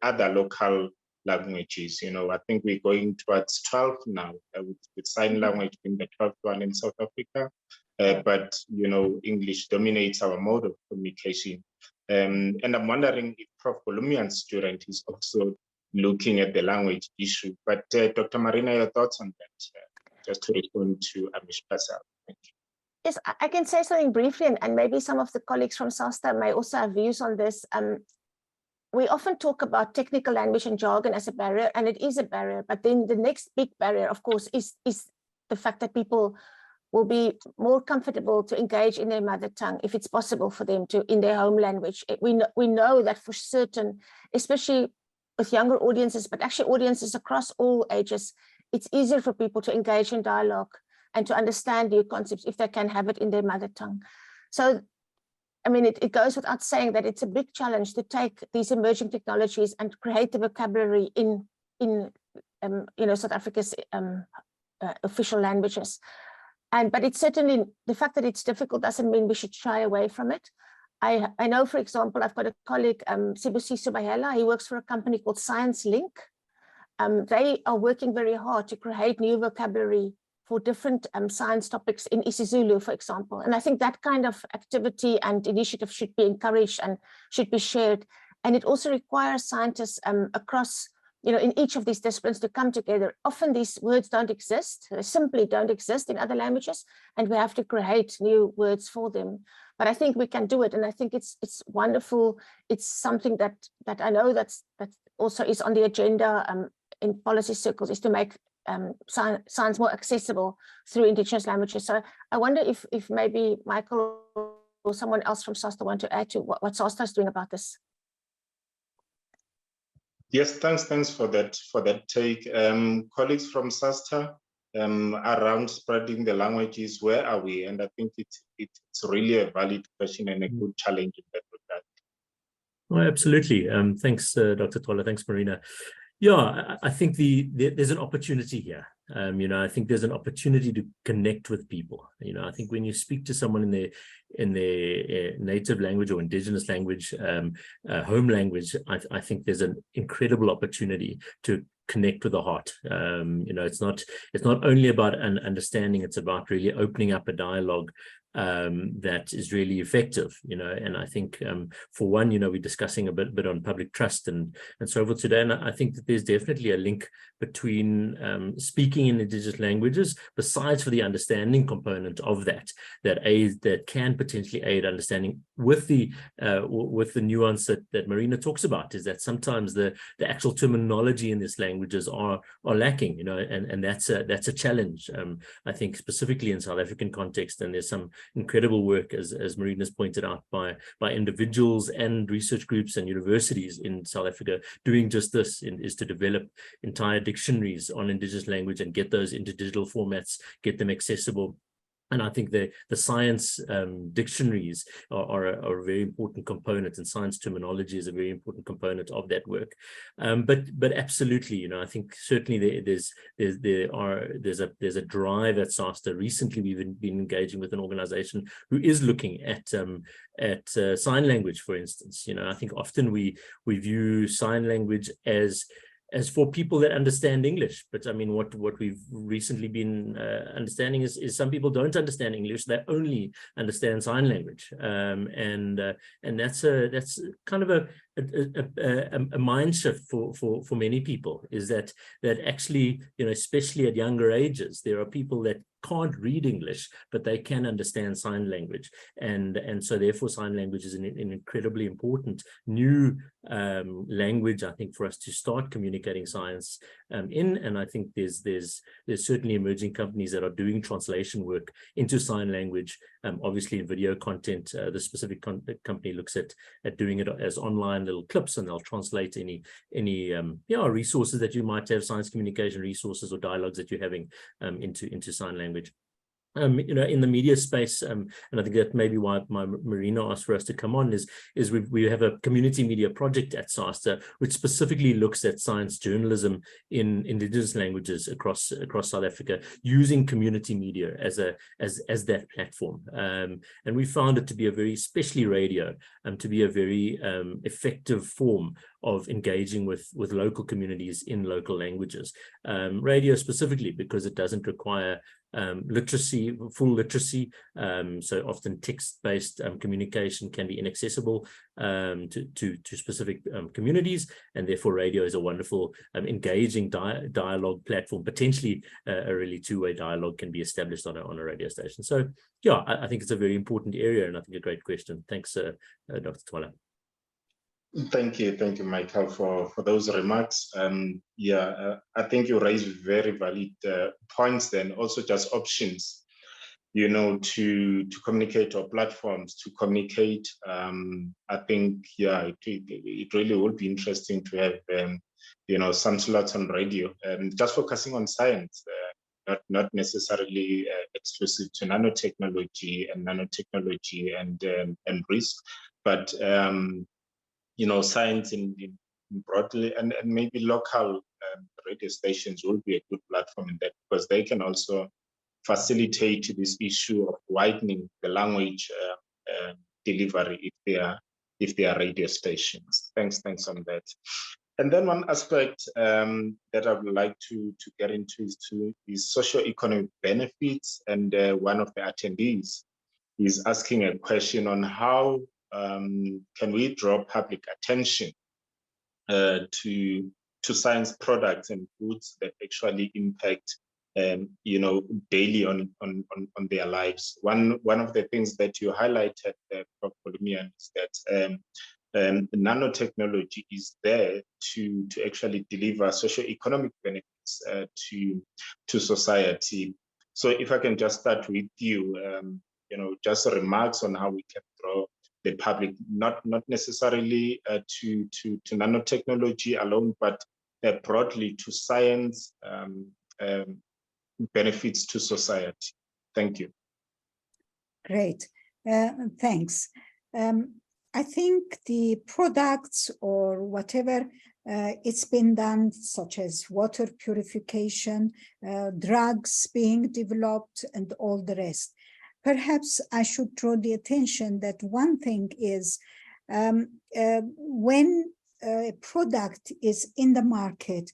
other local languages? I think we're going towards 12 now, with sign language being the 12th one in South Africa. But English dominates our mode of communication, and I'm wondering if Prof. Kolumian's student is also looking at the language issue. But Dr. Marina, your thoughts on that, just to respond to Amish Pasal. Thank you. Yes, I can say something briefly, and maybe some of the colleagues from SASTA may also have views on this. we often talk about technical language and jargon as a barrier, and it is a barrier. But then the next big barrier, of course, is the fact that people will be more comfortable to engage in their mother tongue if it's possible for them to in their home language. We know that for certain, especially with younger audiences, but actually audiences across all ages, it's easier for people to engage in dialogue and to understand new concepts if they can have it in their mother tongue. So, I mean, it goes without saying that it's a big challenge to take these emerging technologies and create the vocabulary in South Africa's official languages. But it's certainly, the fact that it's difficult doesn't mean we should shy away from it. I know, for example, I've got a colleague, Sibusiso Bahela. He works for a company called Science Link. They are working very hard to create new vocabulary for different science topics in isiZulu, for example. And I think that kind of activity and initiative should be encouraged and should be shared. And it also requires scientists across, in each of these disciplines to come together. Often these words don't exist, they simply don't exist in other languages, and we have to create new words for them. But I think we can do it, and I think it's wonderful. It's something that I know that also is on the agenda in policy circles, is to make science more accessible through Indigenous languages. So I wonder if maybe Michael or someone else from SASTA want to add to what SASTA is doing about this. Yes, thanks for that take. Colleagues from SASTA, around spreading the languages, where are we? And I think it's really a valid question and a good challenge in that regard. Oh, absolutely. Thanks, Dr. Twala. Thanks, Marina. Yeah, I think there's an opportunity here. I think there's an opportunity to connect with people. I think when you speak to someone in their native language or indigenous language, home language, I think there's an incredible opportunity to connect with the heart. It's not only about an understanding, it's about really opening up a dialogue that is really effective, and I think for one, we're discussing a bit on public trust and so forth today, and I think that there's definitely a link between speaking in indigenous languages, besides for the understanding component of that can potentially aid understanding, with the nuance that Marina talks about, is that sometimes the actual terminology in these languages are lacking, and that's a challenge, I think, specifically in South African context. And there's some incredible work, as Marina's pointed out, by individuals and research groups and universities in South Africa doing just this, is to develop entire dictionaries on indigenous language and get those into digital formats, get them accessible. And I think the science dictionaries are a very important component, and science terminology is a very important component of that work. But absolutely, I think certainly there's a drive at SASTA. Recently, we've been engaging with an organization who is looking at sign language, for instance. I think often we view sign language as for people that understand English. But I mean, what we've recently been understanding is some people don't understand English, they only understand sign language. And that's kind of a mind shift for many people, is that actually, especially at younger ages, there are people that can't read English, but they can understand sign language, and so therefore sign language is an incredibly important new language, I think, for us to start communicating science in. And I think there's certainly emerging companies that are doing translation work into sign language, obviously in video content. The specific company looks at doing it as online little clips, and they'll translate any resources that you might have, science communication resources or dialogues that you're having into sign language. In the media space, and I think that may be why Marina asked for us to come on, is we have a community media project at SASTA which specifically looks at science journalism in indigenous languages across South Africa, using community media as that platform. And we found it to be especially radio, to be a very effective form of engaging with local communities in local languages. Radio specifically because it doesn't require full literacy, so often text-based communication can be inaccessible to specific communities, and therefore radio is a wonderful engaging dialogue platform. Potentially a really two-way dialogue can be established on a radio station. So yeah, I think it's a very important area, and I think a great question. Thanks, Dr. Twala. Thank you, Michael, for those remarks. I think you raised very valid points. Then also just options, to communicate, or platforms to communicate. I think it really would be interesting to have some slots on radio, just focusing on science. Not necessarily exclusive to nanotechnology and risk, but science in broadly, and maybe local radio stations will be a good platform in that, because they can also facilitate this issue of widening the language delivery if they are radio stations. Thanks on that. And then one aspect that I would like to get into is socio-economic benefits. And one of the attendees is asking a question on how can we draw public attention to science products and goods that actually impact daily on their lives. One of the things that you highlighted, Prof. Polimian, is that nanotechnology is there to actually deliver socio-economic benefits to society. So if I can just start with you, just remarks on how we can draw the public, not necessarily to nanotechnology alone, but broadly to science benefits to society. Thank you. Great, thanks. I think the products or whatever it's been done, such as water purification, drugs being developed, and all the rest. Perhaps I should draw the attention that one thing is when a product is in the market,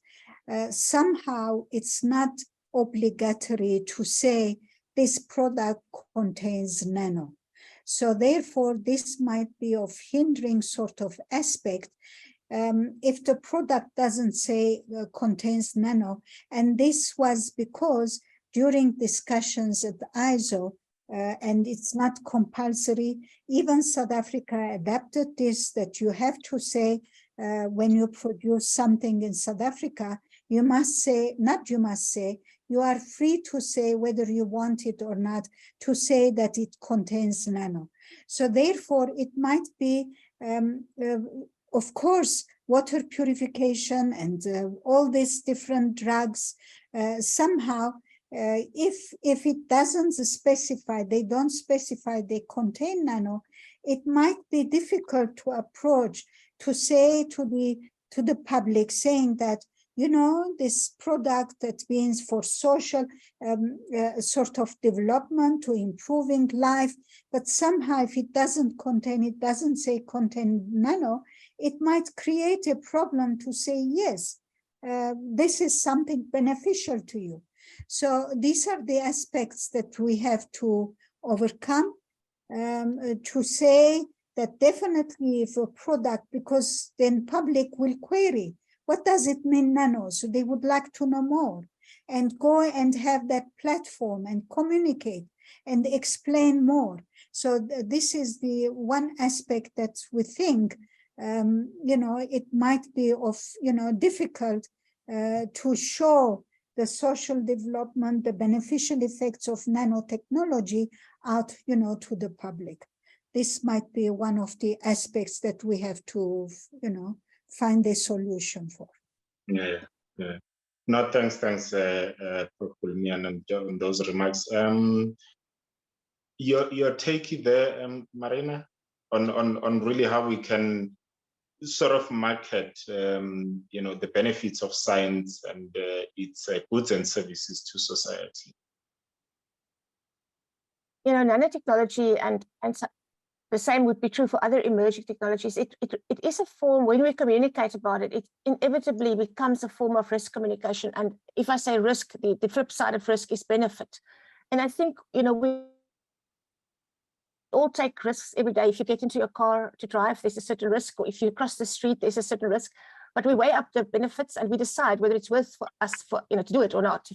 somehow it's not obligatory to say this product contains nano. So therefore, this might be of hindering sort of aspect if the product doesn't say contains nano. And this was because during discussions at the ISO, and it's not compulsory, even South Africa adapted this, that you have to say when you produce something in South Africa, you must say, not you must say, you are free to say whether you want it or not, to say that it contains nano. So therefore, it might be, of course, water purification and all these different drugs, somehow, if it doesn't specify, they don't specify they contain nano, it might be difficult to approach, to say to the public, saying that, this product that means for social sort of development, to improving life, but somehow if it doesn't say contain nano, it might create a problem to say, yes, this is something beneficial to you. So these are the aspects that we have to overcome, to say that definitely if a product, because then public will query, what does it mean nano? So they would like to know more, and go and have that platform and communicate and explain more. So this is the one aspect that we think, it might be of, difficult to show the social development, the beneficial effects of nanotechnology out, to the public. This might be one of the aspects that we have to, find a solution for. Yeah. No, thanks, Prof. Polimian, on those remarks. Your take there, Marina, on really how we can sort of market, the benefits of science and its goods and services to society. Nanotechnology and the same would be true for other emerging technologies. It is a form, when we communicate about it, it inevitably becomes a form of risk communication. And if I say risk, the flip side of risk is benefit. And I think, we all take risks every day. If you get into your car to drive, there's a certain risk, or if you cross the street, there's a certain risk. But we weigh up the benefits and we decide whether it's worth for us to do it or not.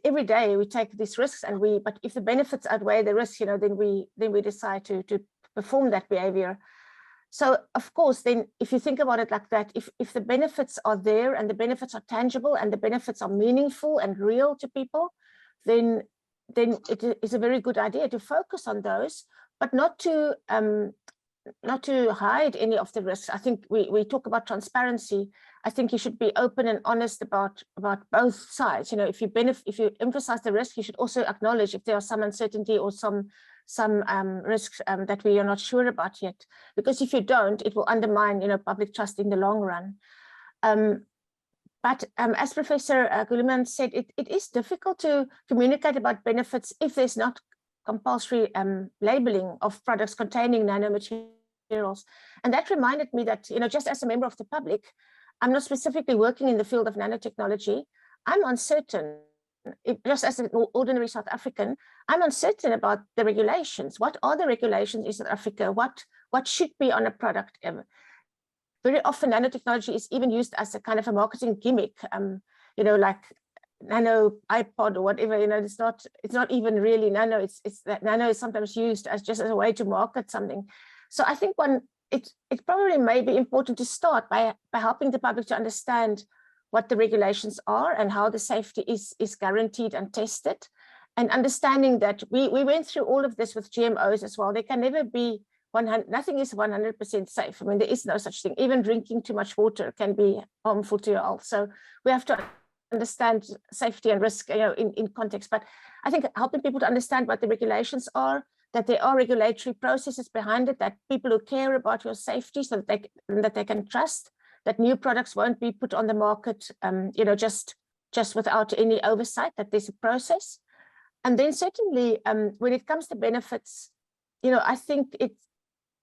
Every day we take these risks, but if the benefits outweigh the risk, then we decide to perform that behavior. So of course, then if you think about it like that, if the benefits are there and the benefits are tangible and the benefits are meaningful and real to people, then it is a very good idea to focus on those, but not to hide any of the risks. I think we talk about transparency. I think you should be open and honest about both sides. You know, if you emphasize the risk, you should also acknowledge if there are some uncertainty or some risks that we are not sure about yet. Because if you don't, it will undermine, you know, public trust in the long run. But as Professor Guillemans said, it is difficult to communicate about benefits if there's not compulsory labeling of products containing nanomaterials. And that reminded me that, you know, just as a member of the public, I'm not specifically working in the field of nanotechnology. I'm uncertain, just as an ordinary South African, I'm uncertain about the regulations. What are the regulations in South Africa? What should be on a product? Very often nanotechnology is even used as a kind of a marketing gimmick, you know, like nano iPod or whatever, you know, it's not even really nano, it's that nano is sometimes used as just as a way to market something. So I think it probably may be important to start by helping the public to understand what the regulations are and how the safety is guaranteed and tested, and understanding that we went through all of this with GMOs as well. They can never be 100%, nothing is 100% safe. I mean, there is no such thing. Even drinking too much water can be harmful to your health. So we have to understand safety and risk, you know, in context. But I think helping people to understand what the regulations are, that there are regulatory processes behind it, that people who care about your safety, so that they can trust that new products won't be put on the market, you know, just without any oversight, that there's a process. And then certainly when it comes to benefits, you know, I think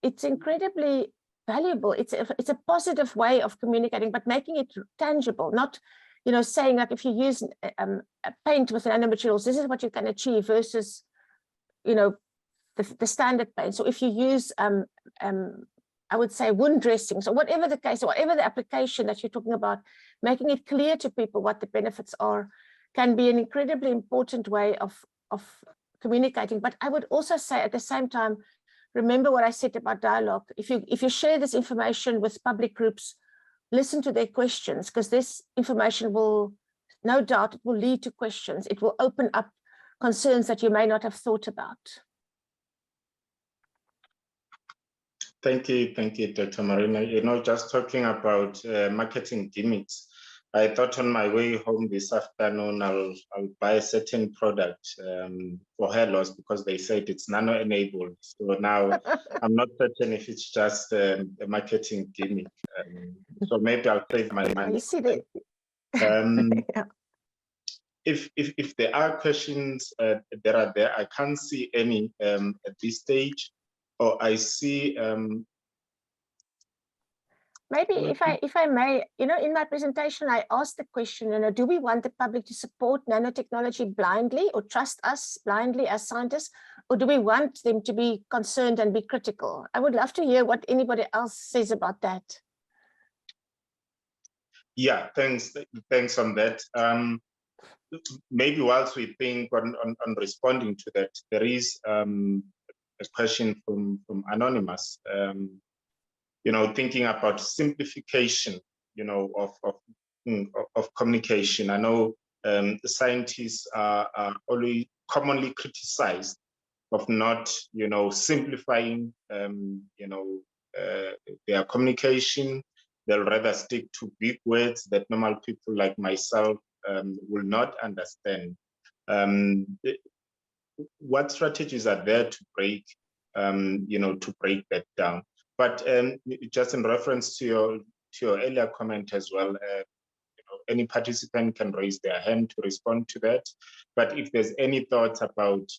it's incredibly valuable. It's a positive way of communicating, but making it tangible, not, you know, saying like if you use a paint with nanomaterials, this is what you can achieve versus, you know, the standard paint. So if you use, I would say wound dressings or whatever the case, or whatever the application that you're talking about, making it clear to people what the benefits are can be an incredibly important way of communicating. But I would also say at the same time, remember what I said about dialogue. If you share this information with public groups, listen to their questions, because this information will, no doubt, it will lead to questions. It will open up concerns that you may not have thought about. Thank you, Dr. Marina. You know, just talking about marketing gimmicks, I thought on my way home this afternoon, I'll buy a certain product for hair loss because they said it's nano-enabled. So now I'm not certain if it's just a marketing gimmick. So maybe I'll save my money. You see that? Yeah. If there are questions, there. I can't see any at this stage. Or I see. Maybe if I may, you know, in my presentation, I asked the question, you know, do we want the public to support nanotechnology blindly or trust us blindly as scientists, or do we want them to be concerned and be critical? I would love to hear what anybody else says about that. Yeah, thanks on that. Maybe whilst we think on responding to that, there is a question from Anonymous. You know, thinking about simplification, you know, of communication. I know scientists are always commonly criticized of not, you know, simplifying, you know, their communication. They'll rather stick to big words that normal people like myself will not understand. What strategies are there to break, you know, to break that down? But just in reference to your earlier comment as well, you know, any participant can raise their hand to respond to that. But if there's any thoughts about,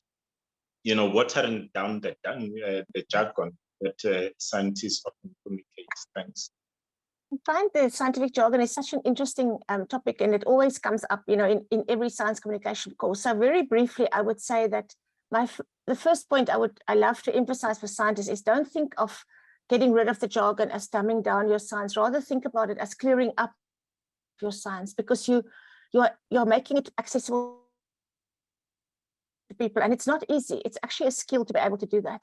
you know, watering down the jargon that scientists often communicate. Thanks. I find the scientific jargon is such an interesting topic, and it always comes up, you know, in every science communication course. So very briefly, I would say that the first point I love to emphasize for scientists is don't think of getting rid of the jargon as dumbing down your science. Rather think about it as clearing up your science, because you're making it accessible to people, and it's not easy. It's actually a skill to be able to do that.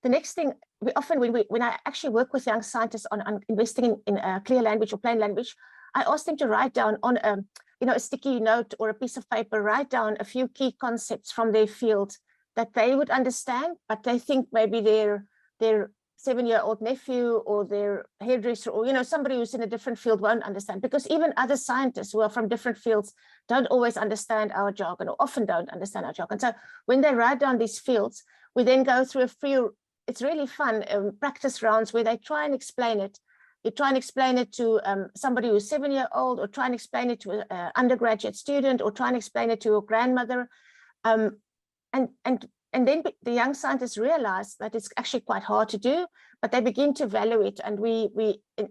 the next thing, we often, when I actually work with young scientists on investing in clear language or plain language, I ask them to write down on a sticky note or a piece of paper, write down a few key concepts from their field that they would understand, but they think maybe their 7-year-old nephew or their hairdresser or somebody who's in a different field won't understand, because even other scientists who are from different fields don't always understand our jargon, or often don't understand our jargon. So when they write down these fields, we then go through a few, it's really fun, practice rounds where they try and explain it. You try and explain it to somebody who's 7-year-old, or try and explain it to an undergraduate student, or try and explain it to your grandmother. And then the young scientists realize that it's actually quite hard to do, but they begin to value it. And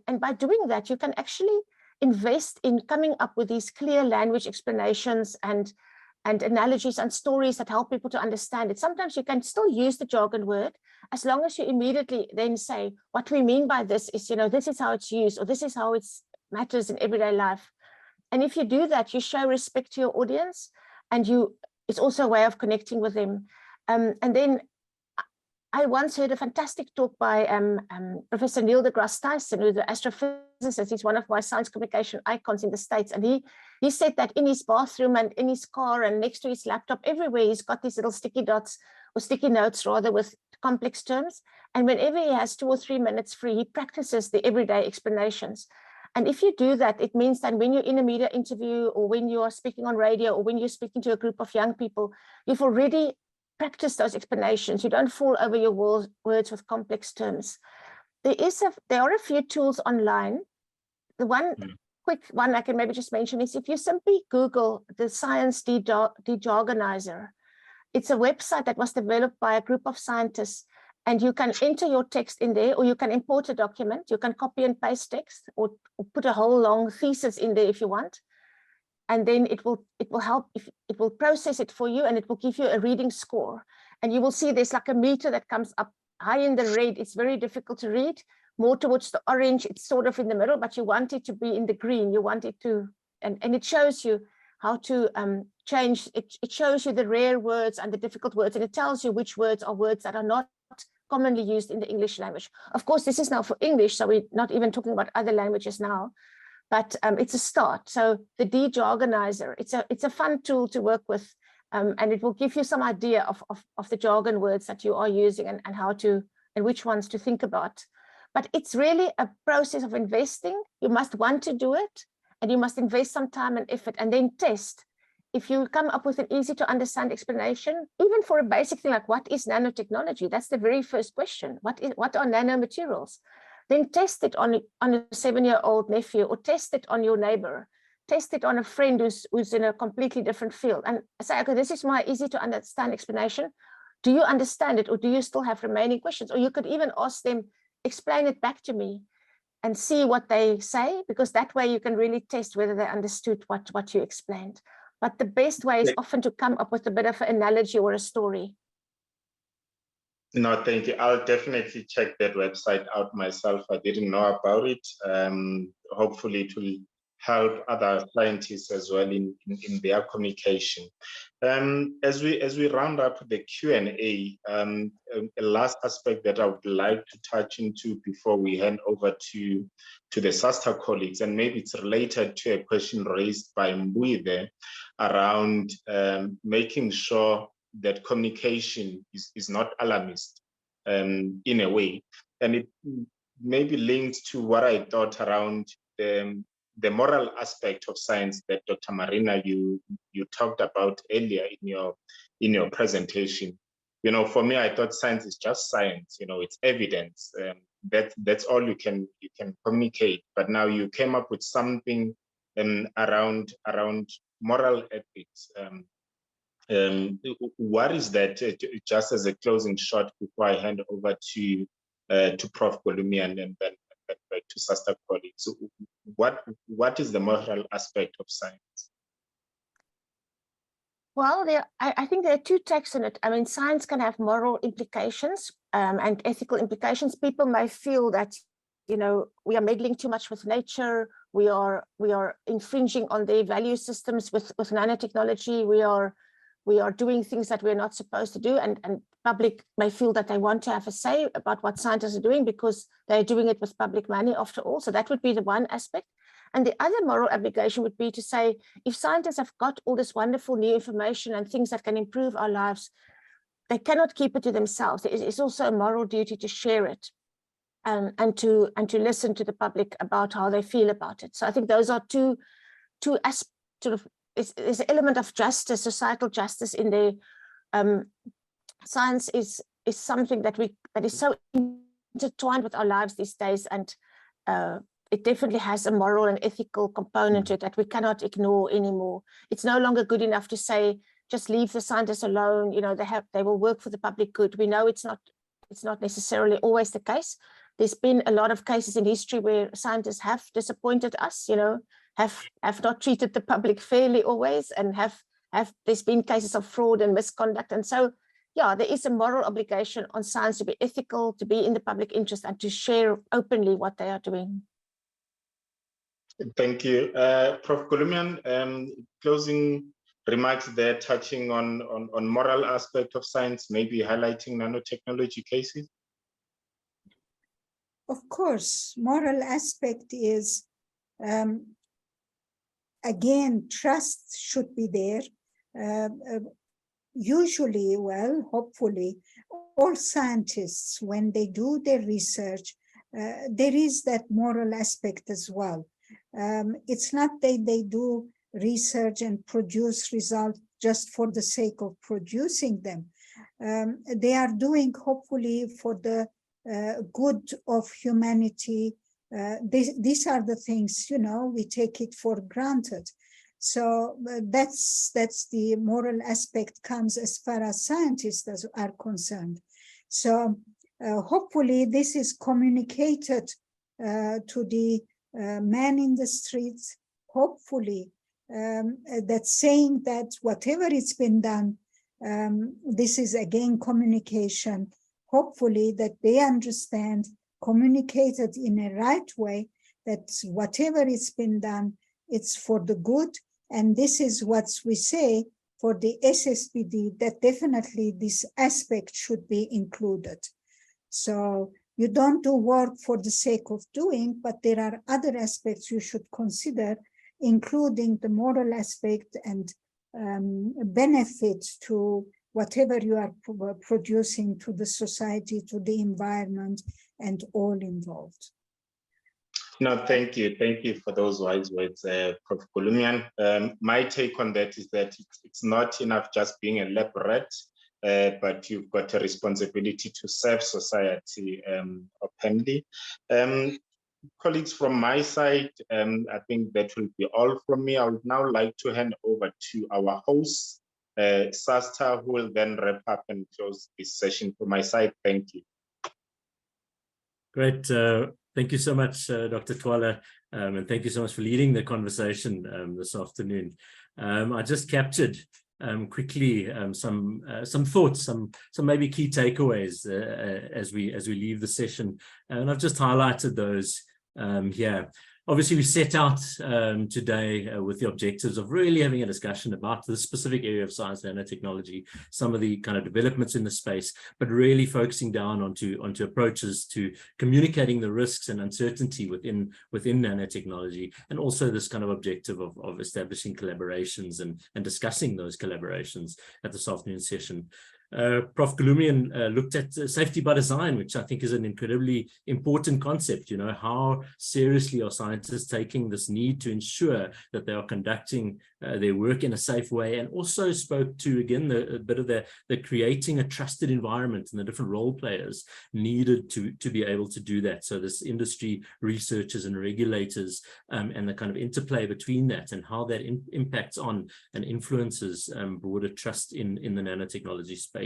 and by doing that, you can actually invest in coming up with these clear language explanations and analogies and stories that help people to understand it. Sometimes you can still use the jargon word, as long as you immediately then say, what we mean by this is, this is how it's used, or this is how it matters in everyday life. And if you do that, you show respect to your audience, and it's also a way of connecting with them. And then I once heard a fantastic talk by Professor Neil deGrasse Tyson, who's the astrophysicist. He's one of my science communication icons in the States. And he said that in his bathroom and in his car and next to his laptop, everywhere, he's got these little sticky dots, or sticky notes rather, with complex terms. And whenever he has 2 or 3 minutes free, he practices the everyday explanations. And if you do that, it means that when you're in a media interview, or when you are speaking on radio, or when you're speaking to a group of young people, you've already practiced those explanations. You don't fall over your words with complex terms. There are a few tools online. The one quick one I can maybe just mention is, if you simply Google the Science Dejargonizer, it's a website that was developed by a group of scientists, and you can enter your text in there, or you can import a document. You can copy and paste text, or put a whole long thesis in there if you want. And then it will help, it will process it for you, and it will give you a reading score. And you will see there's like a meter that comes up high in the red. It's very difficult to read. More towards the orange, it's sort of in the middle, but you want it to be in the green. You want it to, and it shows you how to change. It shows you the rare words and the difficult words, and it tells you which words are words that are not commonly used in the English language. Of course, this is now for English, so we're not even talking about other languages now. But it's a start. So the Dejargonizer, it's a fun tool to work with, and it will give you some idea of the jargon words that you are using, and how to, and which ones to think about. But it's really a process of investing. You must want to do it, and you must invest some time and effort, and then test. If you come up with an easy to understand explanation, even for a basic thing like, what is nanotechnology? That's the very first question. What are nanomaterials? Then test it on a 7-year-old nephew, or test it on your neighbor, test it on a friend who's in a completely different field, and say, okay, this is my easy to understand explanation. Do you understand it, or do you still have remaining questions? Or you could even ask them, explain it back to me, and see what they say, because that way you can really test whether they understood what you explained. But the best way is often to come up with a bit of an analogy or a story. No, thank you. I'll definitely check that website out myself. I didn't know about it. Hopefully it will help other scientists as well in their communication. As we round up the Q&A, a last aspect that I would like to touch into before we hand over to the SASTA colleagues, and maybe it's related to a question raised by Mbui there around making sure that communication is not alarmist in a way. And it maybe linked to what I thought around the moral aspect of science that Dr. Marina, you talked about earlier in your presentation. For me, I thought science is just science, it's evidence. That's all you can communicate. But now you came up with something around moral ethics. What is that, just as a closing shot before I hand over to Prof. Golumi and then back to SASTA colleagues? So what is the moral aspect of science? Well, I think there are two takes on it. I mean, science can have moral implications and ethical implications. People may feel that, we are meddling too much with nature. We are infringing on their value systems with nanotechnology. We are doing things that we're not supposed to do. And public may feel that they want to have a say about what scientists are doing because they're doing it with public money after all. So that would be the one aspect. And the other moral obligation would be to say, if scientists have got all this wonderful new information and things that can improve our lives, they cannot keep it to themselves. It's also a moral duty to share it and to listen to the public about how they feel about it. So I think those are two aspects. Sort of, there's an element of justice, societal justice in there. Science is something that is so intertwined with our lives these days, and it definitely has a moral and ethical component to it that we cannot ignore anymore. It's no longer good enough to say just leave the scientists alone. You know, they will work for the public good. We know it's not necessarily always the case. There's been a lot of cases in history where scientists have disappointed us. You know, have not treated the public fairly always, and there's been cases of fraud and misconduct. And so, yeah, there is a moral obligation on science to be ethical, to be in the public interest, and to share openly what they are doing. Thank you. Prof. Kulumian, closing remarks there, touching on moral aspect of science, maybe highlighting nanotechnology cases? Of course, moral aspect is, again, trust should be there. Usually, well, hopefully, all scientists, when they do their research, there is that moral aspect as well. It's not that they do research and produce results just for the sake of producing them. They are doing, hopefully, for the good of humanity. These are the things, you know, we take it for granted. So that's the moral aspect comes as far as scientists are concerned. So hopefully this is communicated to the man in the streets, hopefully that saying that whatever it's been done, this is again communication, hopefully that they understand, communicated in a right way, that whatever it's been done, it's for the good. And this is what we say for the SSBD, that definitely this aspect should be included. So you don't do work for the sake of doing, but there are other aspects you should consider, including the moral aspect and benefits to whatever you are producing to the society, to the environment, and all involved. No, thank you. Thank you for those wise words, Prof. Kulumian. My take on that is that it's not enough just being a lab rat, but you've got a responsibility to serve society openly. Colleagues, from my side, I think that will be all from me. I would now like to hand over to our host, Sasta, who will then wrap up and close this session. From my side, thank you. Great. Thank you so much, Dr. Twala, and thank you so much for leading the conversation this afternoon. I just captured quickly some thoughts, some maybe key takeaways as we leave the session, and I've just highlighted those here. Obviously, we set out today with the objectives of really having a discussion about the specific area of science, nanotechnology, some of the kind of developments in the space, but really focusing down onto approaches to communicating the risks and uncertainty within nanotechnology, and also this kind of objective of establishing collaborations and discussing those collaborations at this afternoon session. Prof. Kulumian looked at safety by design, which I think is an incredibly important concept. You know, how seriously are scientists taking this need to ensure that they are conducting their work in a safe way, and also spoke to, again, a bit of the creating a trusted environment and the different role players needed to be able to do that. So this industry, researchers and regulators, and the kind of interplay between that, and how that impacts on and influences broader trust in the nanotechnology space.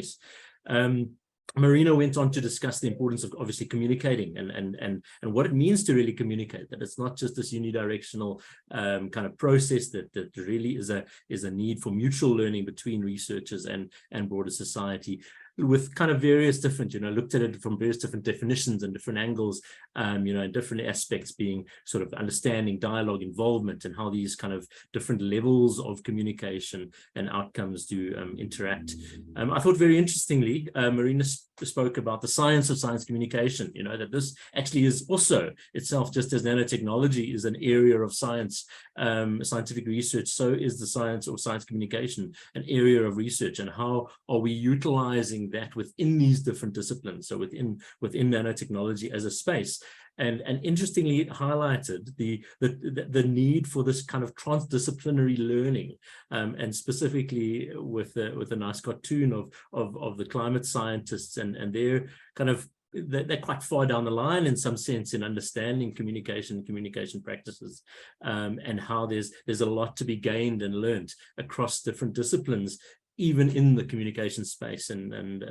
Marina went on to discuss the importance of obviously communicating and what it means to really communicate, that it's not just this unidirectional kind of process, that really is a need for mutual learning between researchers and broader society. with kind of various different, looked at it from various different definitions and different angles, and different aspects being sort of understanding, dialogue, involvement, and how these kind of different levels of communication and outcomes do interact. I thought very interestingly, Marina spoke about the science of science communication, that this actually is also itself, just as nanotechnology is an area of science, scientific research, so is the science or science communication an area of research, and how are we utilizing that within these different disciplines, so within nanotechnology as a space. And interestingly, it highlighted the need for this kind of transdisciplinary learning, and specifically with a nice cartoon of the climate scientists and their kind of, they're quite far down the line in some sense in understanding communication practices, and how there's a lot to be gained and learned across different disciplines, even in the communication space, and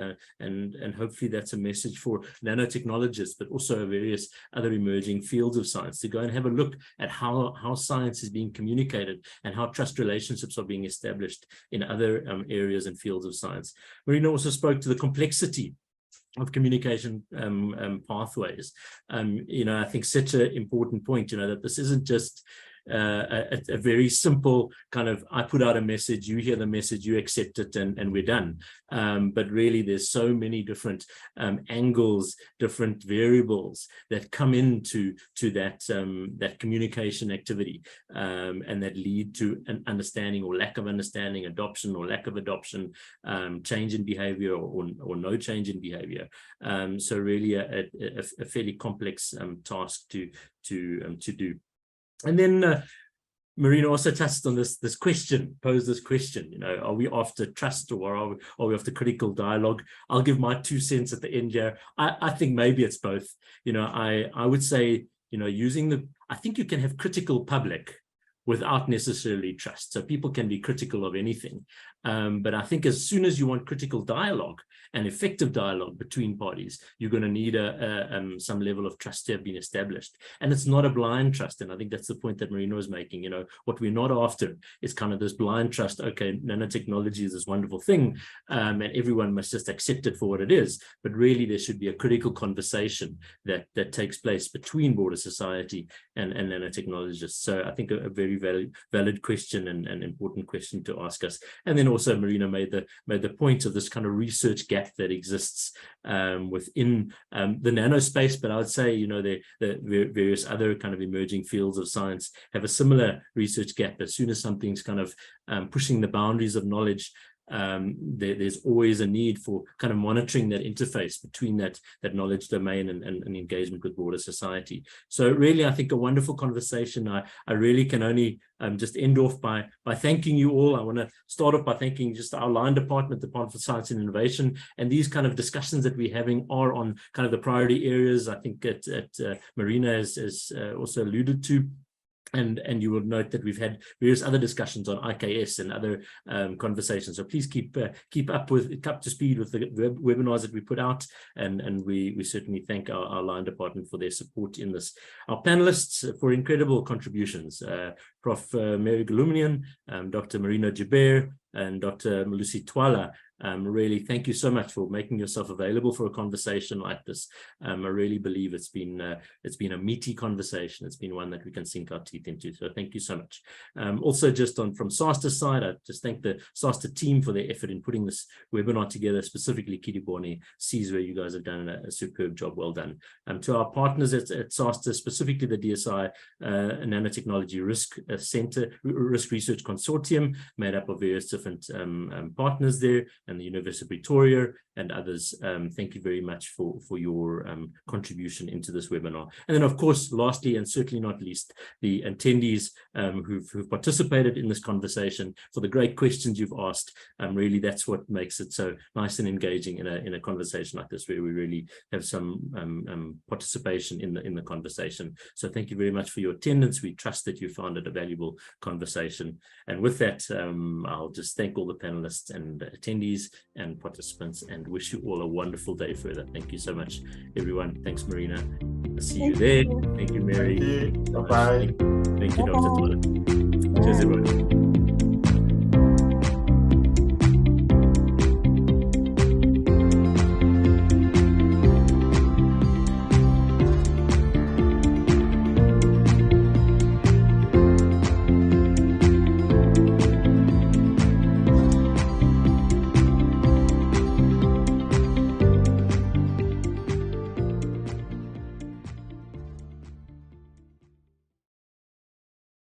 hopefully that's a message for nanotechnologists, but also various other emerging fields of science, to go and have a look at how science is being communicated and how trust relationships are being established in other areas and fields of science. Marina also spoke to the complexity of communication pathways. I think such an important point, that this isn't just a very simple kind of, I put out a message, you hear the message, you accept it, and we're done. But really, there's so many different angles, different variables that come into that communication activity, and that lead to an understanding or lack of understanding, adoption or lack of adoption, change in behavior or no change in behavior. So really a fairly complex task to do. And then Marina also touched on posed this question, are we after trust, or are we after critical dialogue? I'll give my 2 cents at the end here. I think maybe it's both. I would say, I think you can have critical public without necessarily trust. So people can be critical of anything. But I think as soon as you want critical dialogue and effective dialogue between parties, you're going to need some level of trust to have been established. And it's not a blind trust. And I think that's the point that Marina was making. What we're not after is kind of this blind trust. Okay, nanotechnology is this wonderful thing, and everyone must just accept it for what it is. But really, there should be a critical conversation that takes place between broader society and nanotechnologists. So I think a very valid question and important question to ask us. And then also Marina made the point of this kind of research gap that exists within the nanospace, but I would say the various other kind of emerging fields of science have a similar research gap. As soon as something's kind of pushing the boundaries of knowledge, there's always a need for kind of monitoring that interface between that knowledge domain and engagement with broader society. So really, I think a wonderful conversation. I really can only just end off by thanking you all. I want to start off by thanking just our line department, the Department for Science and Innovation, and these kind of discussions that we're having are on kind of the priority areas. I think that Marina has also alluded to. And you will note that we've had various other discussions on IKS and other conversations. So please keep up to speed with the webinars that we put out, and we certainly thank our line department for their support in this. Our panelists for incredible contributions, Prof. Mary Galumnian, Dr. Marina Joubert, and Dr. Malusi Twala. Really, thank you so much for making yourself available for a conversation like this. I really believe it's been a meaty conversation. It's been one that we can sink our teeth into. So thank you so much. Also, just from SASTA's side, I just thank the SASTA team for their effort in putting this webinar together, specifically Kitibone, Caesar, you guys have done a superb job. Well done. To our partners at SASTA, specifically the DSI Nanotechnology Risk Research Consortium, made up of various different partners there, and the University of Pretoria and others. Thank you very much for your contribution into this webinar. And then, of course, lastly, and certainly not least, the attendees who've participated in this conversation, for the great questions you've asked. Really, that's what makes it so nice and engaging in a conversation like this, where we really have some participation in the conversation. So thank you very much for your attendance. We trust that you found it a valuable conversation. And with that, I'll just thank all the panelists and attendees and participants, and wish you all a wonderful day further. Thank you so much, everyone. Thanks, Marina. I'll see you there. Thank you, Mary. Thank you. Bye-bye. Thank you, Dr. Twala. Cheers, everyone.